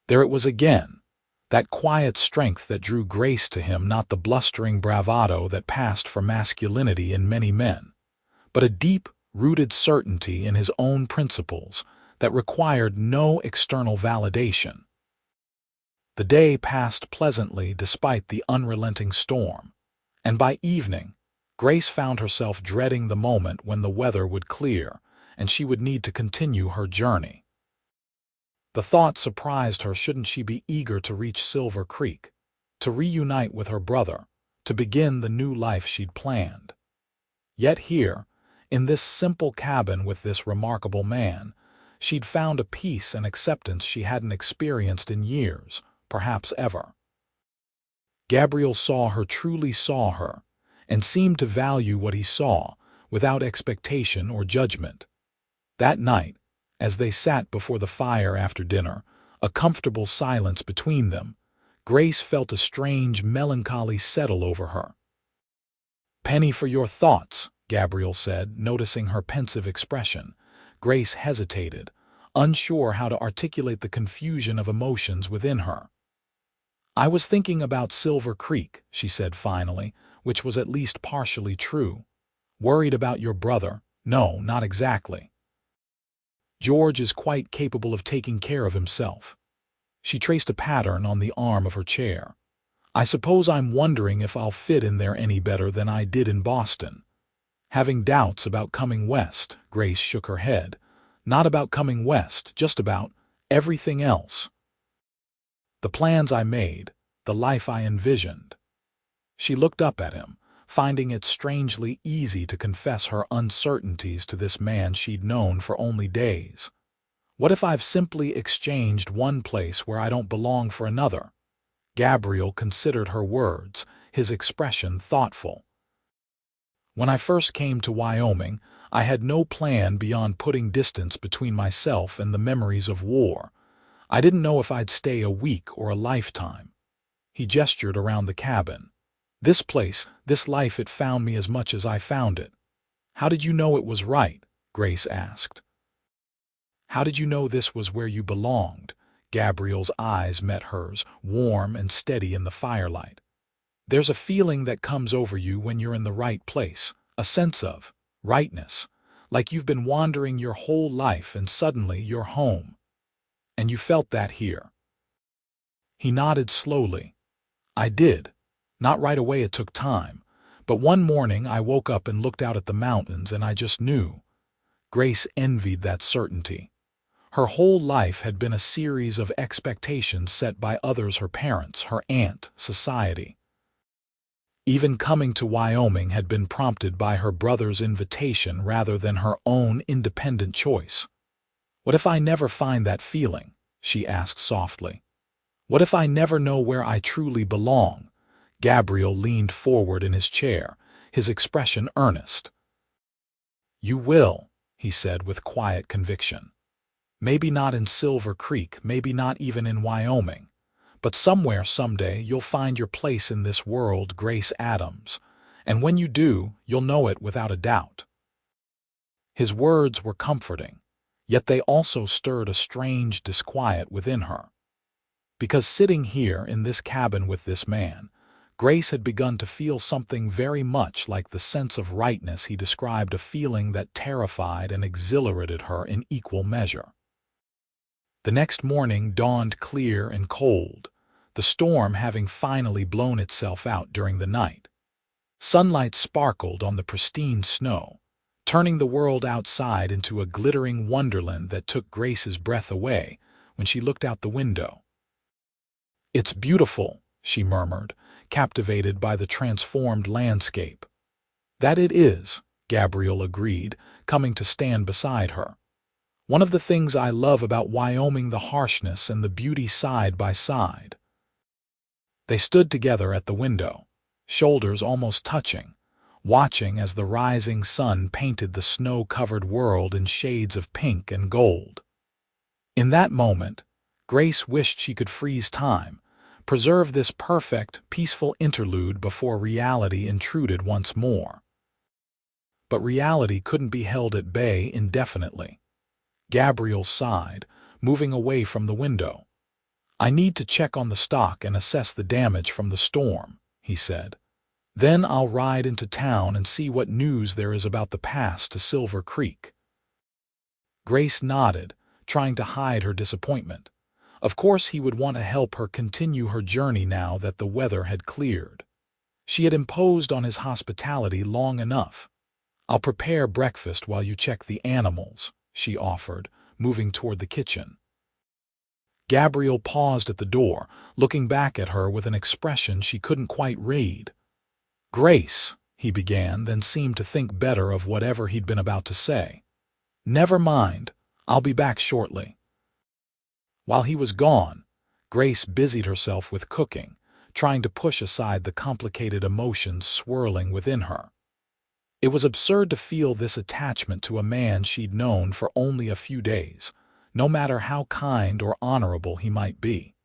There it was again, that quiet strength that drew Grace to him, not the blustering bravado that passed for masculinity in many men, but a deep-rooted certainty in his own principles that required no external validation. The day passed pleasantly despite the unrelenting storm, and by evening, Grace found herself dreading the moment when the weather would clear and she would need to continue her journey. The thought surprised her. Shouldn't she be eager to reach Silver Creek, to reunite with her brother, to begin the new life she'd planned? Yet here, in this simple cabin with this remarkable man, she'd found a peace and acceptance she hadn't experienced in years, perhaps ever. Gabriel saw her, truly saw her, and seemed to value what he saw, without expectation or judgment. That night, as they sat before the fire after dinner, a comfortable silence between them, Grace felt a strange melancholy settle over her. "Penny for your thoughts," Gabriel said, noticing her pensive expression. Grace hesitated, unsure how to articulate the confusion of emotions within her. "I was thinking about Silver Creek," she said finally, which was at least partially true. "Worried about your brother? No, not exactly. George is quite capable of taking care of himself." She traced a pattern on the arm of her chair. "I suppose I'm wondering if I'll fit in there any better than I did in Boston." Having doubts about coming west, Grace shook her head. "Not about coming west, just about everything else. The plans I made, the life I envisioned." She looked up at him, finding it strangely easy to confess her uncertainties to this man she'd known for only days. "What if I've simply exchanged one place where I don't belong for another?" Gabriel considered her words, his expression thoughtful. "When I first came to Wyoming, I had no plan beyond putting distance between myself and the memories of war. I didn't know if I'd stay a week or a lifetime." He gestured around the cabin. "This place, this life, it found me as much as I found it." "How did you know it was right?" Grace asked. "How did you know this was where you belonged?" Gabriel's eyes met hers, warm and steady in the firelight. "There's a feeling that comes over you when you're in the right place, a sense of rightness, like you've been wandering your whole life and suddenly you're home. And you felt that here." He nodded slowly. "I did. Not right away, it took time. But one morning I woke up and looked out at the mountains and I just knew." Grace envied that certainty. Her whole life had been a series of expectations set by others, her parents, her aunt, society. Even coming to Wyoming had been prompted by her brother's invitation rather than her own independent choice. "What if I never find that feeling?" she asked softly. "What if I never know where I truly belong?" Gabriel leaned forward in his chair, his expression earnest. "You will," he said with quiet conviction. "Maybe not in Silver Creek, maybe not even in Wyoming. But somewhere, someday, you'll find your place in this world, Grace Adams. And when you do, you'll know it without a doubt." His words were comforting, yet they also stirred a strange disquiet within her. Because sitting here in this cabin with this man, Grace had begun to feel something very much like the sense of rightness he described, a feeling that terrified and exhilarated her in equal measure. The next morning dawned clear and cold, the storm having finally blown itself out during the night. Sunlight sparkled on the pristine snow, turning the world outside into a glittering wonderland that took Grace's breath away when she looked out the window. "It's beautiful," she murmured, captivated by the transformed landscape. "That it is," Gabriel agreed, coming to stand beside her. "One of the things I love about Wyoming, the harshness and the beauty side by side." They stood together at the window, shoulders almost touching, watching as the rising sun painted the snow-covered world in shades of pink and gold. In that moment, Grace wished she could freeze time, preserve this perfect, peaceful interlude before reality intruded once more. But reality couldn't be held at bay indefinitely. Gabriel sighed, moving away from the window. "I need to check on the stock and assess the damage from the storm," he said. "Then I'll ride into town and see what news there is about the pass to Silver Creek." Grace nodded, trying to hide her disappointment. Of course he would want to help her continue her journey now that the weather had cleared. She had imposed on his hospitality long enough. "I'll prepare breakfast while you check the animals," she offered, moving toward the kitchen. Gabriel paused at the door, looking back at her with an expression she couldn't quite read. "Grace," he began, then seemed to think better of whatever he'd been about to say. "Never mind, I'll be back shortly." While he was gone, Grace busied herself with cooking, trying to push aside the complicated emotions swirling within her. It was absurd to feel this attachment to a man she'd known for only a few days, no matter how kind or honorable he might be.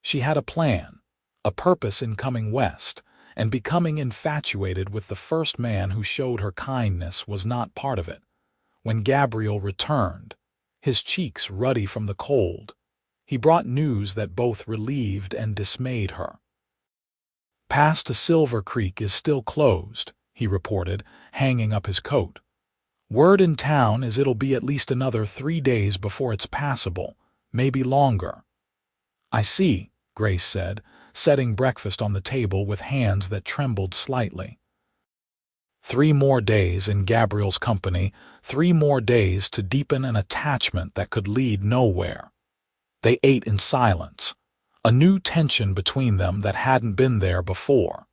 She had a plan, a purpose in coming west, and becoming infatuated with the first man who showed her kindness was not part of it. When Gabriel returned, his cheeks ruddy from the cold. He brought news that both relieved and dismayed her. "Pass to Silver Creek is still closed," he reported, hanging up his coat. "Word in town is it'll be at least another 3 days before it's passable, maybe longer." "I see," Grace said, setting breakfast on the table with hands that trembled slightly. 3 more days in Gabriel's company, 3 more days to deepen an attachment that could lead nowhere. They ate in silence, a new tension between them that hadn't been there before.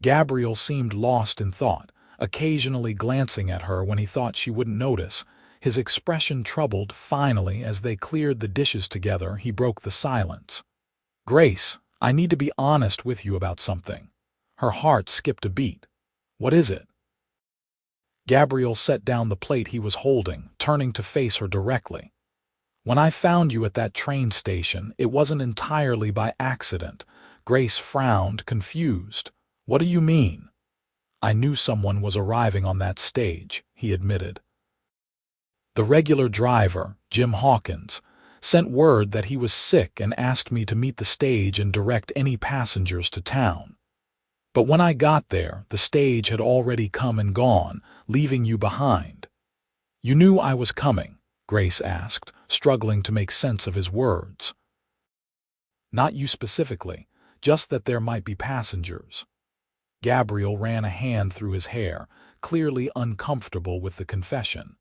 Gabriel seemed lost in thought, occasionally glancing at her when he thought she wouldn't notice. His expression troubled. Finally, as they cleared the dishes together, he broke the silence. "Grace, I need to be honest with you about something." Her heart skipped a beat. "What is it?" Gabriel set down the plate he was holding, turning to face her directly. "When I found you at that train station, it wasn't entirely by accident." Grace frowned, confused. "What do you mean?" "I knew someone was arriving on that stage," he admitted. "The regular driver, Jim Hawkins, sent word that he was sick and asked me to meet the stage and direct any passengers to town. But when I got there, the stage had already come and gone, leaving you behind." "You knew I was coming?" Grace asked, struggling to make sense of his words. "Not you specifically, just that there might be passengers." Gabriel ran a hand through his hair, clearly uncomfortable with the confession.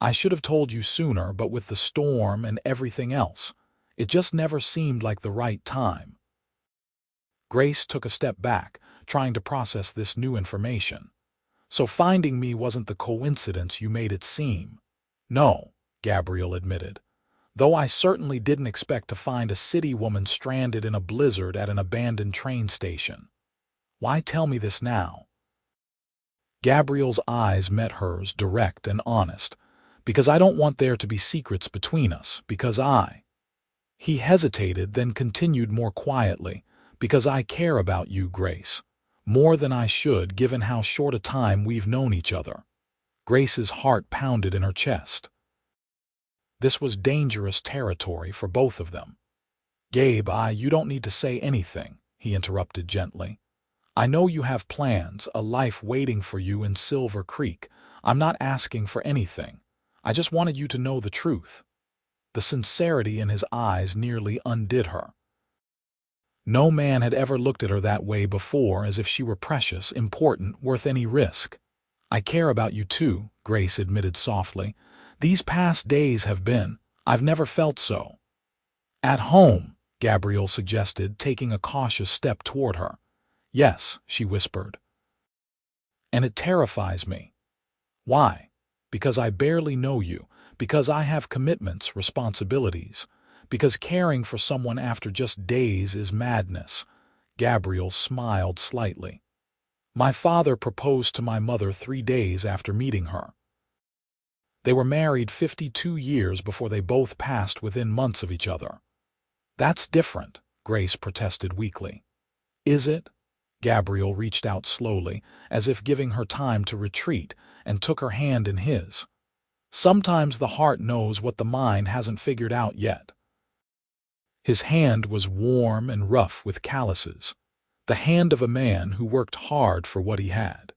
"I should have told you sooner, but with the storm and everything else, it just never seemed like the right time." Grace took a step back, trying to process this new information. "So finding me wasn't the coincidence you made it seem?" "No," Gabriel admitted, "though I certainly didn't expect to find a city woman stranded in a blizzard at an abandoned train station." "Why tell me this now?" Gabriel's eyes met hers, direct and honest. "Because I don't want there to be secrets between us, because I—" He hesitated, then continued more quietly, "Because I care about you, Grace. More than I should, given how short a time we've known each other." Grace's heart pounded in her chest. This was dangerous territory for both of them. "Gabe, you don't need to say anything," he interrupted gently. "I know you have plans, a life waiting for you in Silver Creek. I'm not asking for anything. I just wanted you to know the truth." The sincerity in his eyes nearly undid her. No man had ever looked at her that way before, as if she were precious, important, worth any risk. "I care about you too," Grace admitted softly. "These past days have been— I've never felt so." "At home," Gabriel suggested, taking a cautious step toward her. "Yes," she whispered. "And it terrifies me." "Why?" "Because I barely know you, because I have commitments, responsibilities, because caring for someone after just days is madness." Gabriel smiled slightly. "My father proposed to my mother 3 days after meeting her. They were married 52 years before they both passed within months of each other." "That's different," Grace protested weakly. "Is it?" Gabriel reached out slowly, as if giving her time to retreat, and took her hand in his. "Sometimes the heart knows what the mind hasn't figured out yet." His hand was warm and rough with calluses, the hand of a man who worked hard for what he had.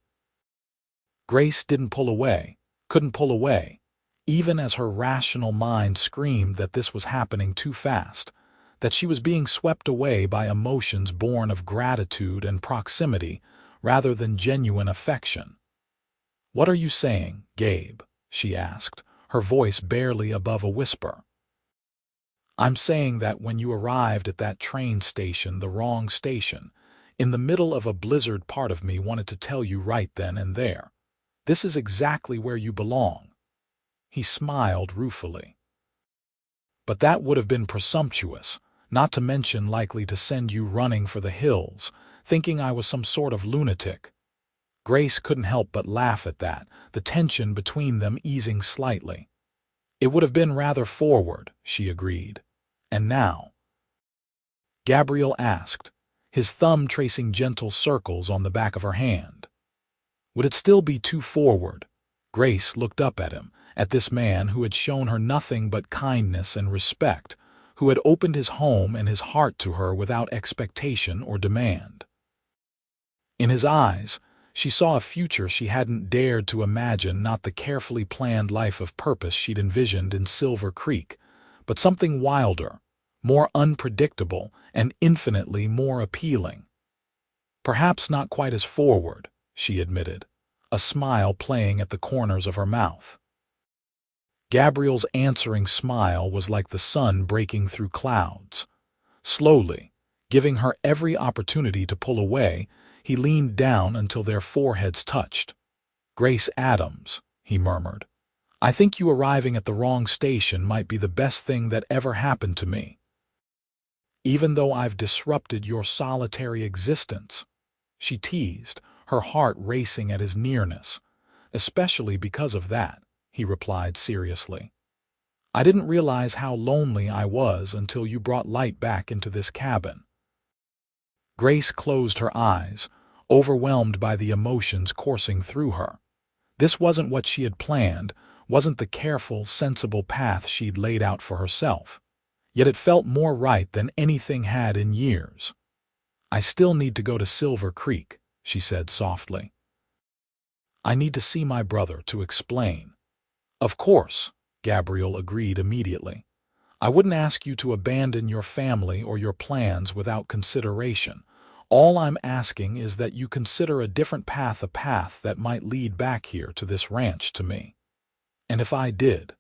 Grace didn't pull away, couldn't pull away, even as her rational mind screamed that this was happening too fast, that she was being swept away by emotions born of gratitude and proximity rather than genuine affection. "What are you saying, Gabe?" she asked, her voice barely above a whisper. "I'm saying that when you arrived at that train station, the wrong station, in the middle of a blizzard, part of me wanted to tell you right then and there, this is exactly where you belong." He smiled ruefully. "But that would have been presumptuous, not to mention likely to send you running for the hills, thinking I was some sort of lunatic." Grace couldn't help but laugh at that, the tension between them easing slightly. "It would have been rather forward," she agreed. "And now?" Gabriel asked, his thumb tracing gentle circles on the back of her hand. "Would it still be too forward?" Grace looked up at him, at this man who had shown her nothing but kindness and respect, who had opened his home and his heart to her without expectation or demand. In his eyes, she saw a future she hadn't dared to imagine, not the carefully planned life of purpose she'd envisioned in Silver Creek, but something wilder, more unpredictable, and infinitely more appealing. Perhaps not quite as forward, she admitted, a smile playing at the corners of her mouth. Gabriel's answering smile was like the sun breaking through clouds. Slowly, giving her every opportunity to pull away, he leaned down until their foreheads touched. "Grace Adams," he murmured, "I think you arriving at the wrong station might be the best thing that ever happened to me. Even though I've disrupted your solitary existence," she teased, her heart racing at his nearness. "Especially because of that," he replied seriously. "I didn't realize how lonely I was until you brought light back into this cabin." Grace closed her eyes, overwhelmed by the emotions coursing through her. This wasn't what she had planned, wasn't the careful, sensible path she'd laid out for herself. Yet it felt more right than anything had in years. "I still need to go to Silver Creek," she said softly. "I need to see my brother to explain." "Of course," Gabriel agreed immediately. "I wouldn't ask you to abandon your family or your plans without consideration. All I'm asking is that you consider a different path, a path that might lead back here to this ranch to me." "And if I did?"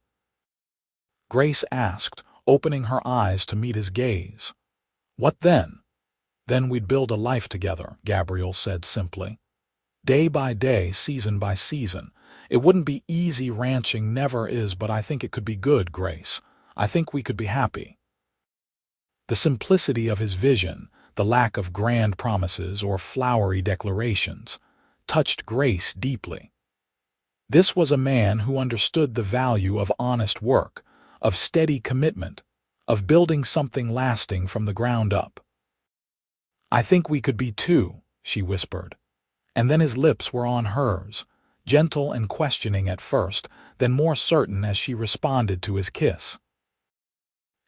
Grace asked, opening her eyes to meet his gaze. "What then?" "Then we'd build a life together," Gabriel said simply. "Day by day, season by season. It wouldn't be easy, ranching never is, but I think it could be good, Grace. I think we could be happy." The simplicity of his vision, the lack of grand promises or flowery declarations, touched Grace deeply. This was a man who understood the value of honest work, of steady commitment, of building something lasting from the ground up. "I think we could be too," she whispered. And then his lips were on hers, gentle and questioning at first, then more certain as she responded to his kiss.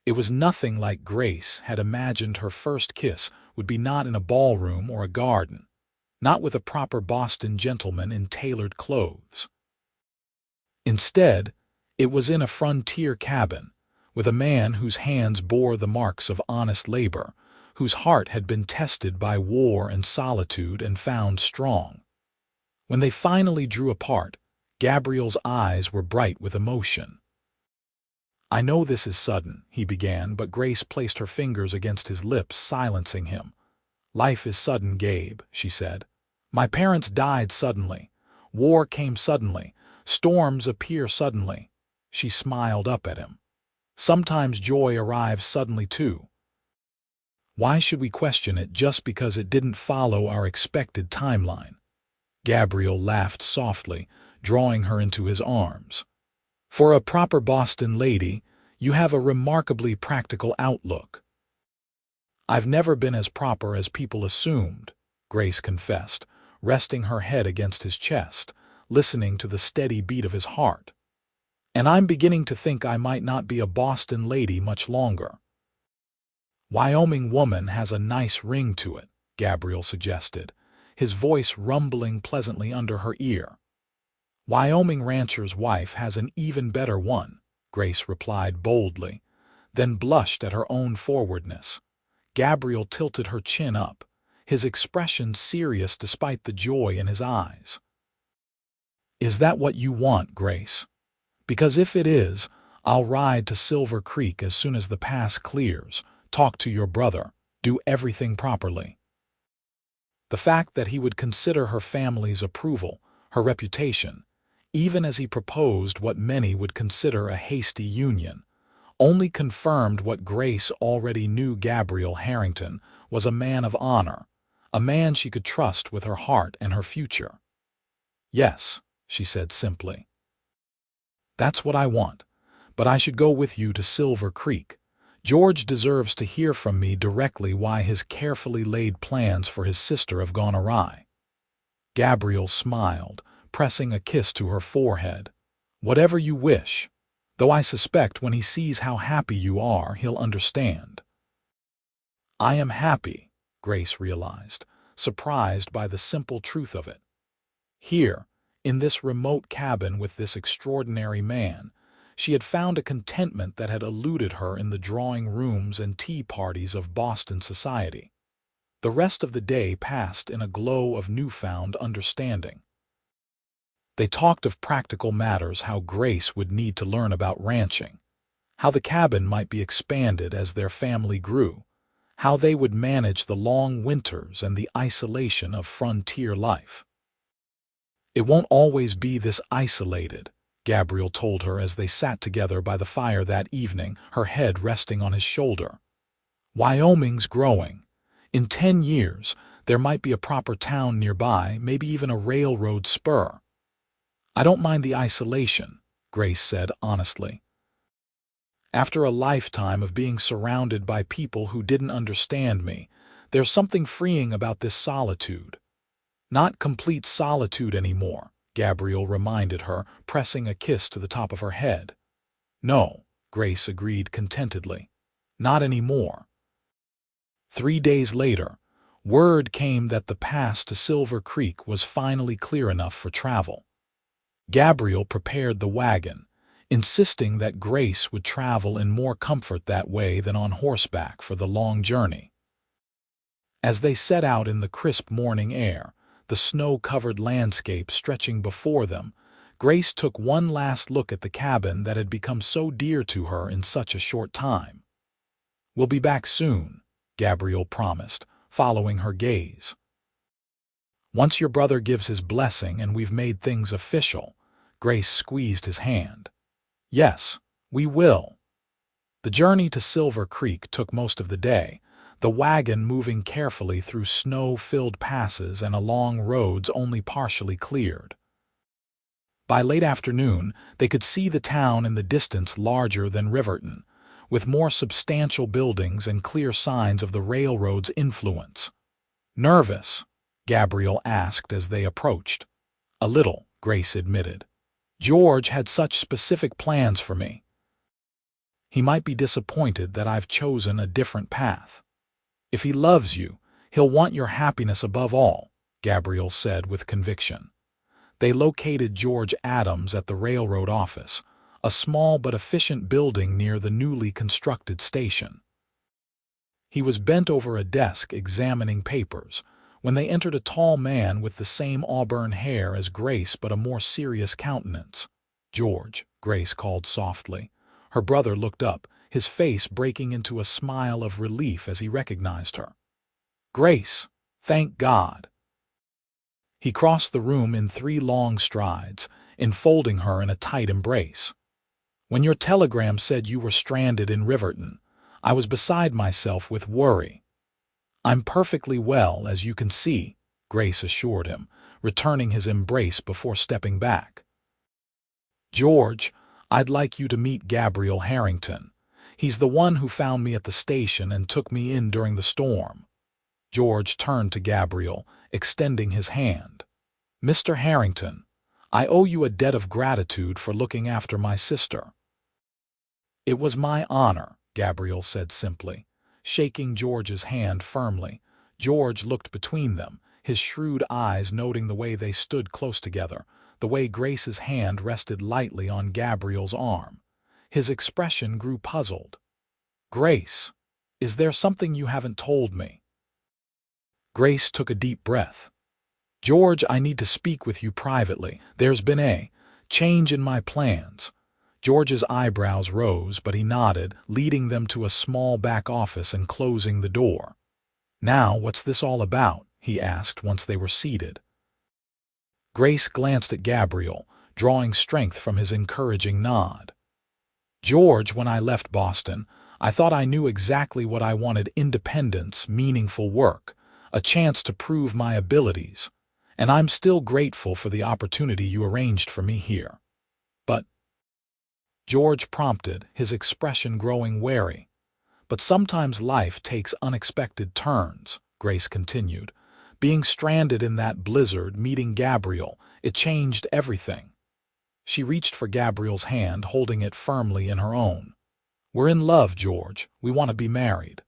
It was nothing like Grace had imagined her first kiss would be, not in a ballroom or a garden, not with a proper Boston gentleman in tailored clothes. Instead, it was in a frontier cabin, with a man whose hands bore the marks of honest labor, whose heart had been tested by war and solitude and found strong. When they finally drew apart, Gabriel's eyes were bright with emotion. "I know this is sudden," he began, but Grace placed her fingers against his lips, silencing him. "Life is sudden, Gabe," she said. "My parents died suddenly. War came suddenly. Storms appear suddenly." She smiled up at him. "Sometimes joy arrives suddenly too. Why should we question it just because it didn't follow our expected timeline?" Gabriel laughed softly, drawing her into his arms. "For a proper Boston lady, you have a remarkably practical outlook." "I've never been as proper as people assumed," Grace confessed, resting her head against his chest, listening to the steady beat of his heart. "And I'm beginning to think I might not be a Boston lady much longer." "Wyoming woman has a nice ring to it," Gabriel suggested, his voice rumbling pleasantly under her ear. "Wyoming rancher's wife has an even better one," Grace replied boldly, then blushed at her own forwardness. Gabriel tilted her chin up, his expression serious despite the joy in his eyes. "Is that what you want, Grace? Because if it is, I'll ride to Silver Creek as soon as the pass clears, talk to your brother, do everything properly." The fact that he would consider her family's approval, her reputation, even as he proposed what many would consider a hasty union, only confirmed what Grace already knew. Gabriel Harrington was a man of honor, a man she could trust with her heart and her future. "Yes," she said simply. "That's what I want, but I should go with you to Silver Creek. George deserves to hear from me directly why his carefully laid plans for his sister have gone awry." Gabriel smiled, pressing a kiss to her forehead. Whatever you wish, though I suspect when he sees how happy you are, he'll understand." "I am happy," Grace realized, surprised by the simple truth of it. Here, in this remote cabin with this extraordinary man, she had found a contentment that had eluded her in the drawing rooms and tea parties of Boston society. The rest of the day passed in a glow of newfound understanding. They talked of practical matters, how Grace would need to learn about ranching, how the cabin might be expanded as their family grew, how they would manage the long winters and the isolation of frontier life. "It won't always be this isolated," Gabriel told her as they sat together by the fire that evening, her head resting on his shoulder. "Wyoming's growing. In 10 years, there might be a proper town nearby, maybe even a railroad spur." "I don't mind the isolation," Grace said honestly. "After a lifetime of being surrounded by people who didn't understand me, there's something freeing about this solitude." "Not complete solitude anymore," Gabriel reminded her, pressing a kiss to the top of her head. "No," Grace agreed contentedly. "Not anymore." 3 days later, word came that the pass to Silver Creek was finally clear enough for travel. Gabriel prepared the wagon, insisting that Grace would travel in more comfort that way than on horseback for the long journey. As they set out in the crisp morning air, the snow-covered landscape stretching before them, Grace took one last look at the cabin that had become so dear to her in such a short time. "We'll be back soon," Gabriel promised, following her gaze. "Once your brother gives his blessing and we've made things official," Grace squeezed his hand. "Yes, we will." The journey to Silver Creek took most of the day, the wagon moving carefully through snow-filled passes and along roads only partially cleared. By late afternoon, they could see the town in the distance, larger than Riverton, with more substantial buildings and clear signs of the railroad's influence. "Nervous?" Gabriel asked as they approached. "A little," Grace admitted. "George had such specific plans for me. He might be disappointed that I've chosen a different path." "If he loves you, he'll want your happiness above all," Gabriel said with conviction. They located George Adams at the railroad office, a small but efficient building near the newly constructed station. He was bent over a desk examining papers when they entered a tall man with the same auburn hair as Grace but a more serious countenance. "George," Grace called softly. Her brother looked up, his face breaking into a smile of relief as he recognized her. "Grace, thank God." He crossed the room in 3 long strides, enfolding her in a tight embrace. "When your telegram said you were stranded in Riverton, I was beside myself with worry." "I'm perfectly well, as you can see," Grace assured him, returning his embrace before stepping back. "George, I'd like you to meet Gabriel Harrington. He's the one who found me at the station and took me in during the storm." George turned to Gabriel, extending his hand. "Mr. Harrington, I owe you a debt of gratitude for looking after my sister." "It was my honor," Gabriel said simply, shaking George's hand firmly. George looked between them, his shrewd eyes noting the way they stood close together, the way Grace's hand rested lightly on Gabriel's arm. His expression grew puzzled. "Grace, is there something you haven't told me?" Grace took a deep breath. "George, I need to speak with you privately. There's been a change in my plans." George's eyebrows rose, but he nodded, leading them to a small back office and closing the door. "Now, what's this all about?" he asked once they were seated. Grace glanced at Gabriel, drawing strength from his encouraging nod. "George, when I left Boston, I thought I knew exactly what I wanted: independence, meaningful work, a chance to prove my abilities. And I'm still grateful for the opportunity you arranged for me here. But," George prompted, his expression growing wary. "But sometimes life takes unexpected turns," Grace continued. "Being stranded in that blizzard, meeting Gabriel, it changed everything." She reached for Gabriel's hand, holding it firmly in her own. "We're in love, George. We want to be married."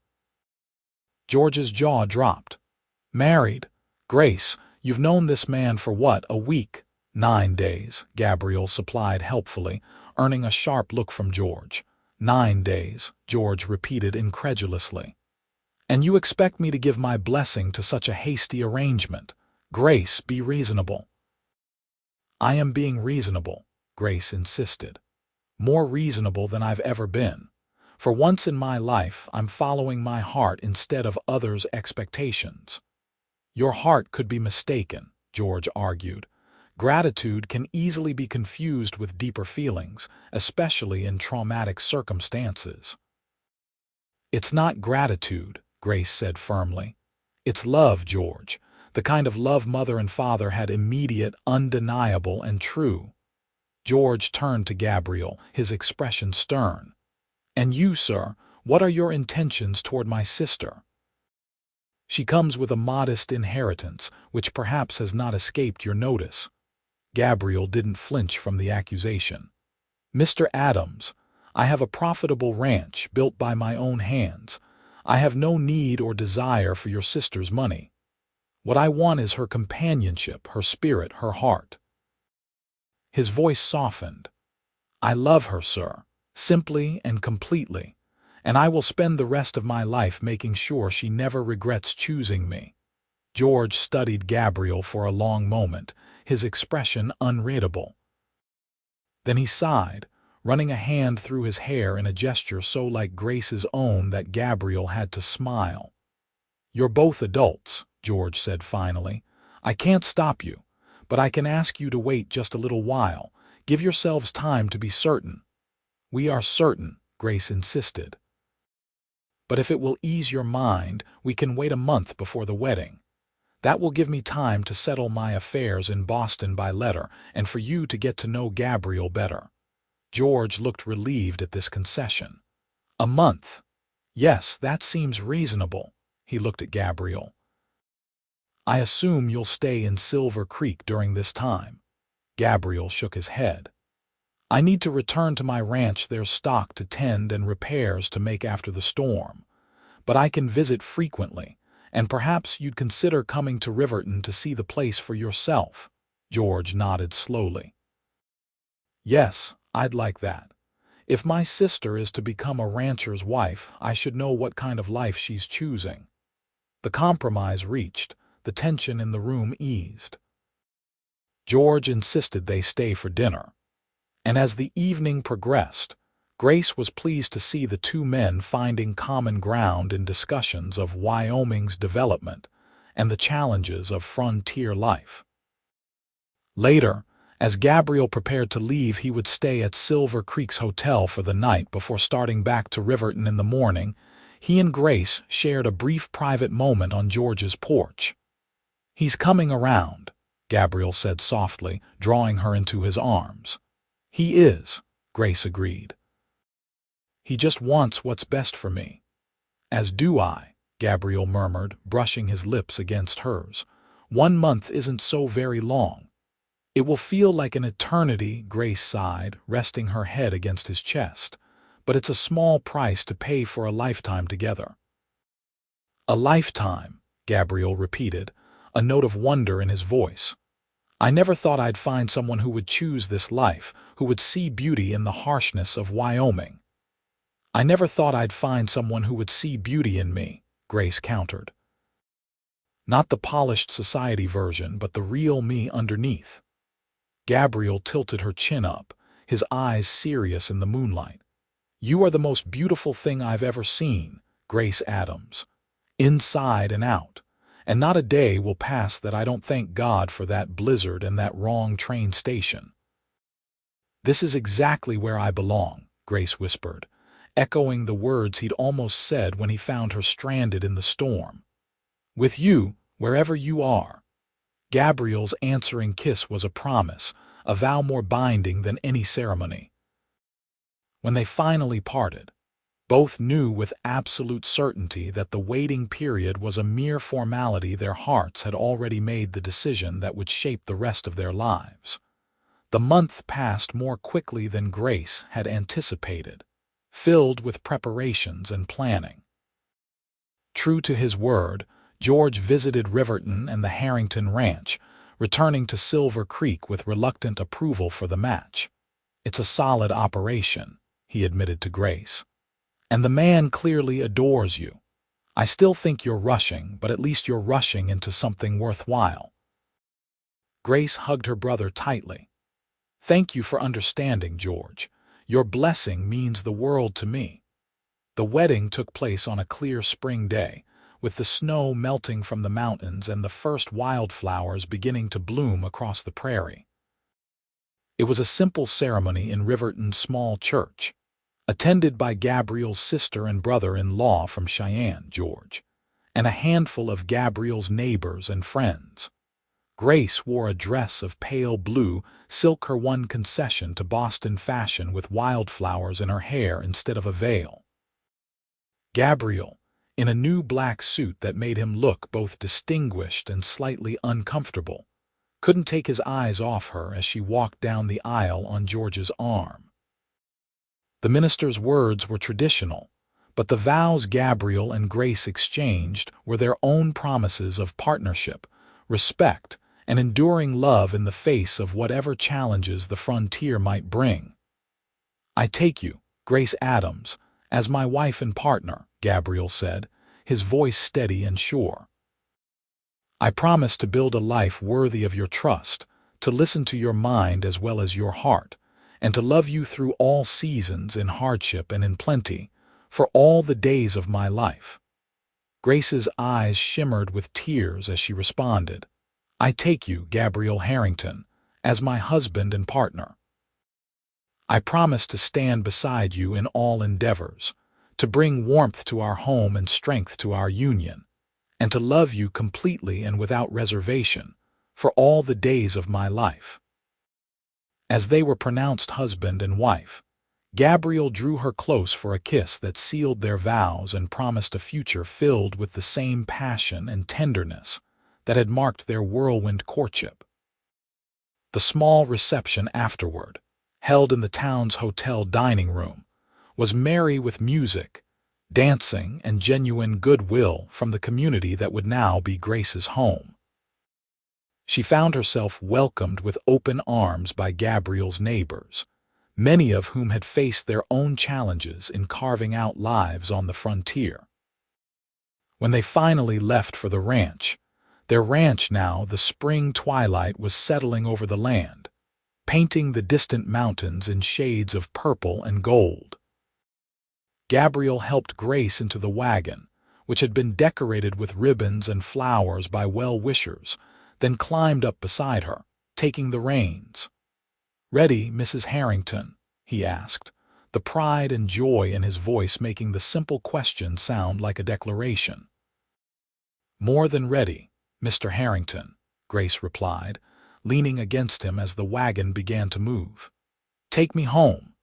George's jaw dropped. "Married? Grace, you've known this man for what, a week?" "9 days," Gabriel supplied helpfully, earning a sharp look from George. "9 days," George repeated incredulously. "And you expect me to give my blessing to such a hasty arrangement? Grace, be reasonable." "I am being reasonable," Grace insisted. "More reasonable than I've ever been. For once in my life, I'm following my heart instead of others' expectations." "Your heart could be mistaken," George argued. "Gratitude can easily be confused with deeper feelings, especially in traumatic circumstances." "It's not gratitude," Grace said firmly. "It's love, George. The kind of love mother and father had, immediate, undeniable, and true." George turned to Gabriel, his expression stern. "And you, sir, what are your intentions toward my sister?" "She comes with a modest inheritance, which perhaps has not escaped your notice." Gabriel didn't flinch from the accusation. "Mr. Adams, I have a profitable ranch built by my own hands. I have no need or desire for your sister's money. What I want is her companionship, her spirit, her heart." His voice softened. "I love her, sir, simply and completely, and I will spend the rest of my life making sure she never regrets choosing me." George studied Gabriel for a long moment, his expression unreadable. Then he sighed, running a hand through his hair in a gesture so like Grace's own that Gabriel had to smile. "You're both adults," George said finally. "I can't stop you, but I can ask you to wait just a little while. Give yourselves time to be certain." "We are certain," Grace insisted. "But if it will ease your mind, we can wait a month before the wedding. That will give me time to settle my affairs in Boston by letter and for you to get to know Gabriel better." George looked relieved at this concession. "A month? Yes, that seems reasonable." He looked at Gabriel. "I assume you'll stay in Silver Creek during this time." Gabriel shook his head. "I need to return to my ranch. There's stock to tend and repairs to make after the storm. But I can visit frequently, and perhaps you'd consider coming to Riverton to see the place for yourself." George nodded slowly. "Yes, I'd like that. If my sister is to become a rancher's wife, I should know what kind of life she's choosing." The compromise reached, the tension in the room eased. George insisted they stay for dinner. And as the evening progressed, Grace was pleased to see the two men finding common ground in discussions of Wyoming's development and the challenges of frontier life. Later, as Gabriel prepared to leave, he would stay at Silver Creek's hotel for the night before starting back to Riverton in the morning. He and Grace shared a brief private moment on George's porch. "He's coming around," Gabriel said softly, drawing her into his arms. "He is," Grace agreed. "He just wants what's best for me." "As do I," Gabriel murmured, brushing his lips against hers. "1 month isn't so very long." "It will feel like an eternity," Grace sighed, resting her head against his chest. "But it's a small price to pay for a lifetime together." "A lifetime," Gabriel repeated, a note of wonder in his voice. "I never thought I'd find someone who would choose this life, who would see beauty in the harshness of Wyoming." "I never thought I'd find someone who would see beauty in me," Grace countered. "Not the polished society version, but the real me underneath." Gabriel tilted her chin up, his eyes serious in the moonlight. "You are the most beautiful thing I've ever seen, Grace Adams, inside and out. And not a day will pass that I don't thank God for that blizzard and that wrong train station." "This is exactly where I belong," Grace whispered, echoing the words he'd almost said when he found her stranded in the storm. "With you, wherever you are." Gabriel's answering kiss was a promise, a vow more binding than any ceremony. When they finally parted, both knew with absolute certainty that the waiting period was a mere formality. Their hearts had already made the decision that would shape the rest of their lives. The month passed more quickly than Grace had anticipated, filled with preparations and planning. True to his word, George visited Riverton and the Harrington Ranch, returning to Silver Creek with reluctant approval for the match. "It's a solid operation," he admitted to Grace. "And the man clearly adores you. I still think you're rushing, but at least you're rushing into something worthwhile." Grace hugged her brother tightly. "Thank you for understanding, George. Your blessing means the world to me." The wedding took place on a clear spring day, with the snow melting from the mountains and the first wildflowers beginning to bloom across the prairie. It was a simple ceremony in Riverton's small church, attended by Gabriel's sister and brother-in-law from Cheyenne, George, and a handful of Gabriel's neighbors and friends. Grace wore a dress of pale blue silk, her one concession to Boston fashion, with wildflowers in her hair instead of a veil. Gabriel, in a new black suit that made him look both distinguished and slightly uncomfortable, couldn't take his eyes off her as she walked down the aisle on George's arm. The minister's words were traditional, but the vows Gabriel and Grace exchanged were their own promises of partnership, respect, and enduring love in the face of whatever challenges the frontier might bring. "I take you, Grace Adams, as my wife and partner," Gabriel said, his voice steady and sure. "I promise to build a life worthy of your trust, to listen to your mind as well as your heart, and to love you through all seasons, in hardship and in plenty, for all the days of my life." Grace's eyes shimmered with tears as she responded, "I take you, Gabriel Harrington, as my husband and partner. I promise to stand beside you in all endeavors, to bring warmth to our home and strength to our union, and to love you completely and without reservation, for all the days of my life." As they were pronounced husband and wife, Gabriel drew her close for a kiss that sealed their vows and promised a future filled with the same passion and tenderness that had marked their whirlwind courtship. The small reception afterward, held in the town's hotel dining room, was merry with music, dancing, and genuine goodwill from the community that would now be Grace's home. She found herself welcomed with open arms by Gabriel's neighbors, many of whom had faced their own challenges in carving out lives on the frontier. When they finally left for the ranch, now, the spring twilight was settling over the land, painting the distant mountains in shades of purple and gold. Gabriel helped Grace into the wagon, which had been decorated with ribbons and flowers by well-wishers, then climbed up beside her, taking the reins. "Ready, Mrs. Harrington?" he asked, the pride and joy in his voice making the simple question sound like a declaration. "More than ready, Mr. Harrington," Grace replied, leaning against him as the wagon began to move. "Take me home."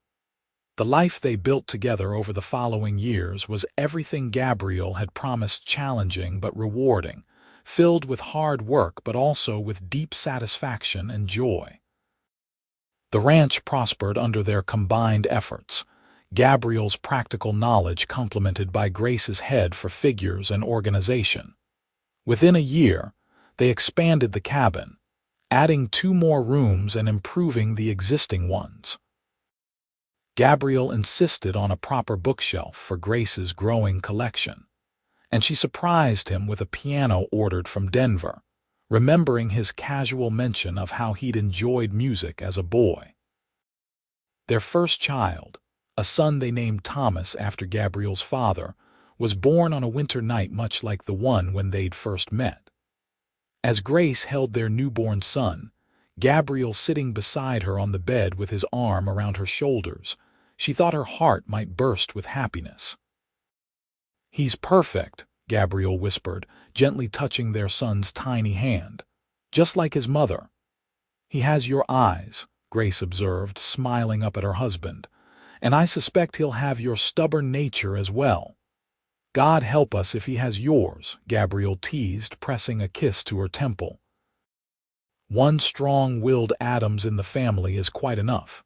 The life they built together over the following years was everything Gabriel had promised: challenging but rewarding, filled with hard work but also with deep satisfaction and joy. The ranch prospered under their combined efforts, Gabriel's practical knowledge complemented by Grace's head for figures and organization. Within a year, they expanded the cabin, adding 2 more rooms and improving the existing ones. Gabriel insisted on a proper bookshelf for Grace's growing collection, and she surprised him with a piano ordered from Denver, remembering his casual mention of how he'd enjoyed music as a boy. Their first child, a son they named Thomas after Gabriel's father, was born on a winter night much like the one when they'd first met. As Grace held their newborn son, Gabriel sitting beside her on the bed with his arm around her shoulders, she thought her heart might burst with happiness. "He's perfect," Gabriel whispered, gently touching their son's tiny hand, "just like his mother." "He has your eyes," Grace observed, smiling up at her husband, "and I suspect he'll have your stubborn nature as well." "God help us if he has yours," Gabriel teased, pressing a kiss to her temple. One strong-willed Adams in the family is quite enough.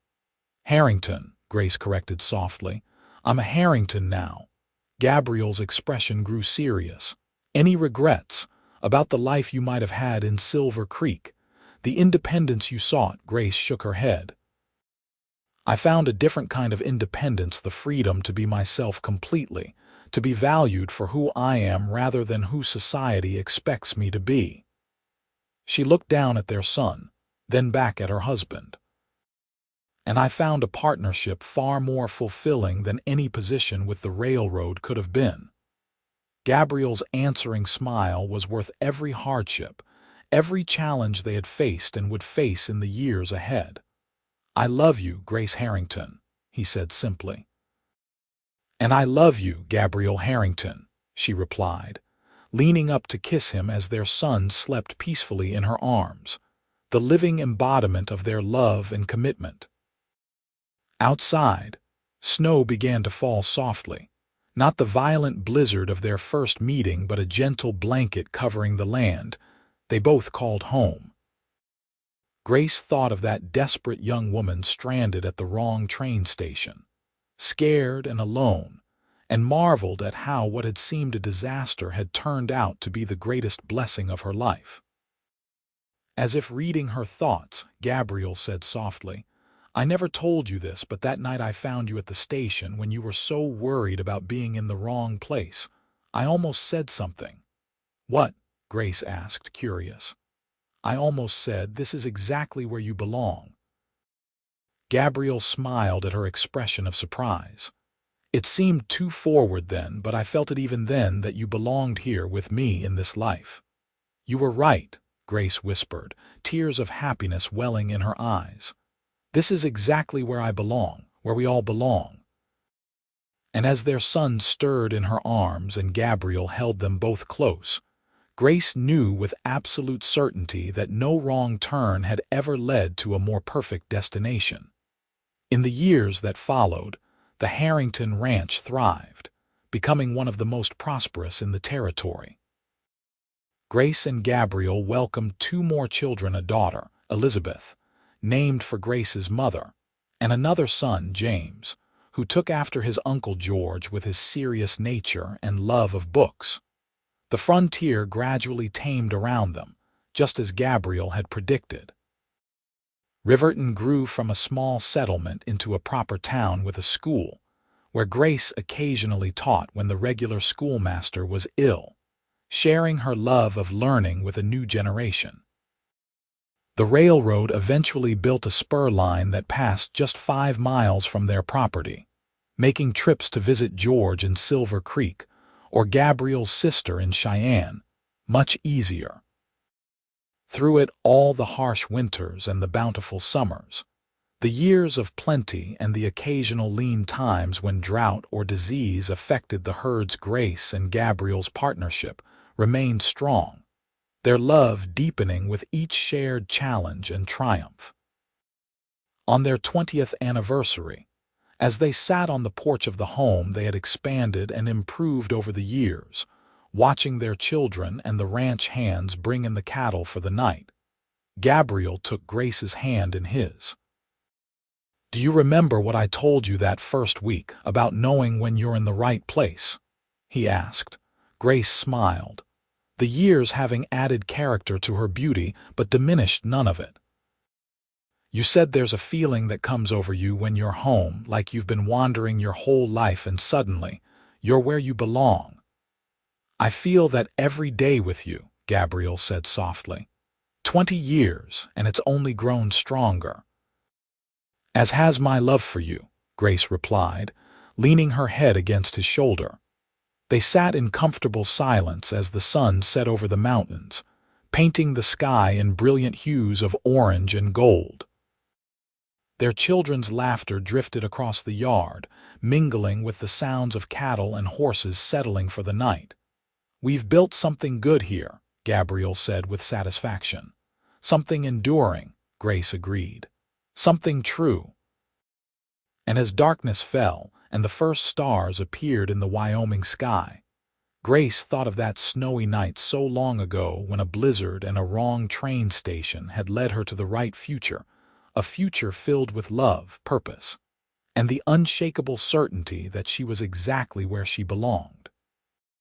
Harrington, Grace corrected softly. I'm a Harrington now. Gabriel's expression grew serious. Any regrets about the life you might have had in Silver Creek? The independence you sought? Grace shook her head. I found a different kind of independence, the freedom to be myself completely, to be valued for who I am rather than who society expects me to be. She looked down at their son, then back at her husband. And I found a partnership far more fulfilling than any position with the railroad could have been. Gabriel's answering smile was worth every hardship, every challenge they had faced and would face in the years ahead. I love you, Grace Harrington, he said simply. And I love you, Gabriel Harrington, she replied, leaning up to kiss him as their son slept peacefully in her arms, the living embodiment of their love and commitment. Outside, snow began to fall softly, not the violent blizzard of their first meeting but a gentle blanket covering the land they both called home. Grace thought of that desperate young woman stranded at the wrong train station, scared and alone, and marveled at how what had seemed a disaster had turned out to be the greatest blessing of her life. As if reading her thoughts, Gabriel said softly, I never told you this, but that night I found you at the station when you were so worried about being in the wrong place. I almost said something. What? Grace asked, curious. I almost said, this is exactly where you belong. Gabriel smiled at her expression of surprise. It seemed too forward then, but I felt it even then that you belonged here with me in this life. You were right, Grace whispered, tears of happiness welling in her eyes. This is exactly where I belong, where we all belong. And as their son stirred in her arms and Gabriel held them both close, Grace knew with absolute certainty that no wrong turn had ever led to a more perfect destination. In the years that followed, the Harrington Ranch thrived, becoming one of the most prosperous in the territory. Grace and Gabriel welcomed 2 more children, a daughter, Elizabeth, named for Grace's mother, and another son, James, who took after his uncle George with his serious nature and love of books. The frontier gradually tamed around them, just as Gabriel had predicted. Riverton grew from a small settlement into a proper town with a school, where Grace occasionally taught when the regular schoolmaster was ill, sharing her love of learning with a new generation. The railroad eventually built a spur line that passed just 5 miles from their property, making trips to visit George in Silver Creek or Gabriel's sister in Cheyenne much easier. Through it all, the harsh winters and the bountiful summers, the years of plenty and the occasional lean times when drought or disease affected the herds, Grace and Gabriel's partnership remained strong, their love deepening with each shared challenge and triumph. On their 20th anniversary, as they sat on the porch of the home they had expanded and improved over the years, watching their children and the ranch hands bring in the cattle for the night, Gabriel took Grace's hand in his. Do you remember what I told you that first week about knowing when you're in the right place? He asked. Grace smiled, the years having added character to her beauty but diminished none of it. You said there's a feeling that comes over you when you're home, like you've been wandering your whole life and suddenly you're where you belong. I feel that every day with you, Gabriel said softly. 20 years, and it's only grown stronger. As has my love for you, Grace replied, leaning her head against his shoulder. They sat in comfortable silence as the sun set over the mountains, painting the sky in brilliant hues of orange and gold. Their children's laughter drifted across the yard, mingling with the sounds of cattle and horses settling for the night. We've built something good here, Gabriel said with satisfaction. Something enduring, Grace agreed. Something true. And as darkness fell and the first stars appeared in the Wyoming sky, Grace thought of that snowy night so long ago when a blizzard and a wrong train station had led her to the right future, a future filled with love, purpose, and the unshakable certainty that she was exactly where she belonged.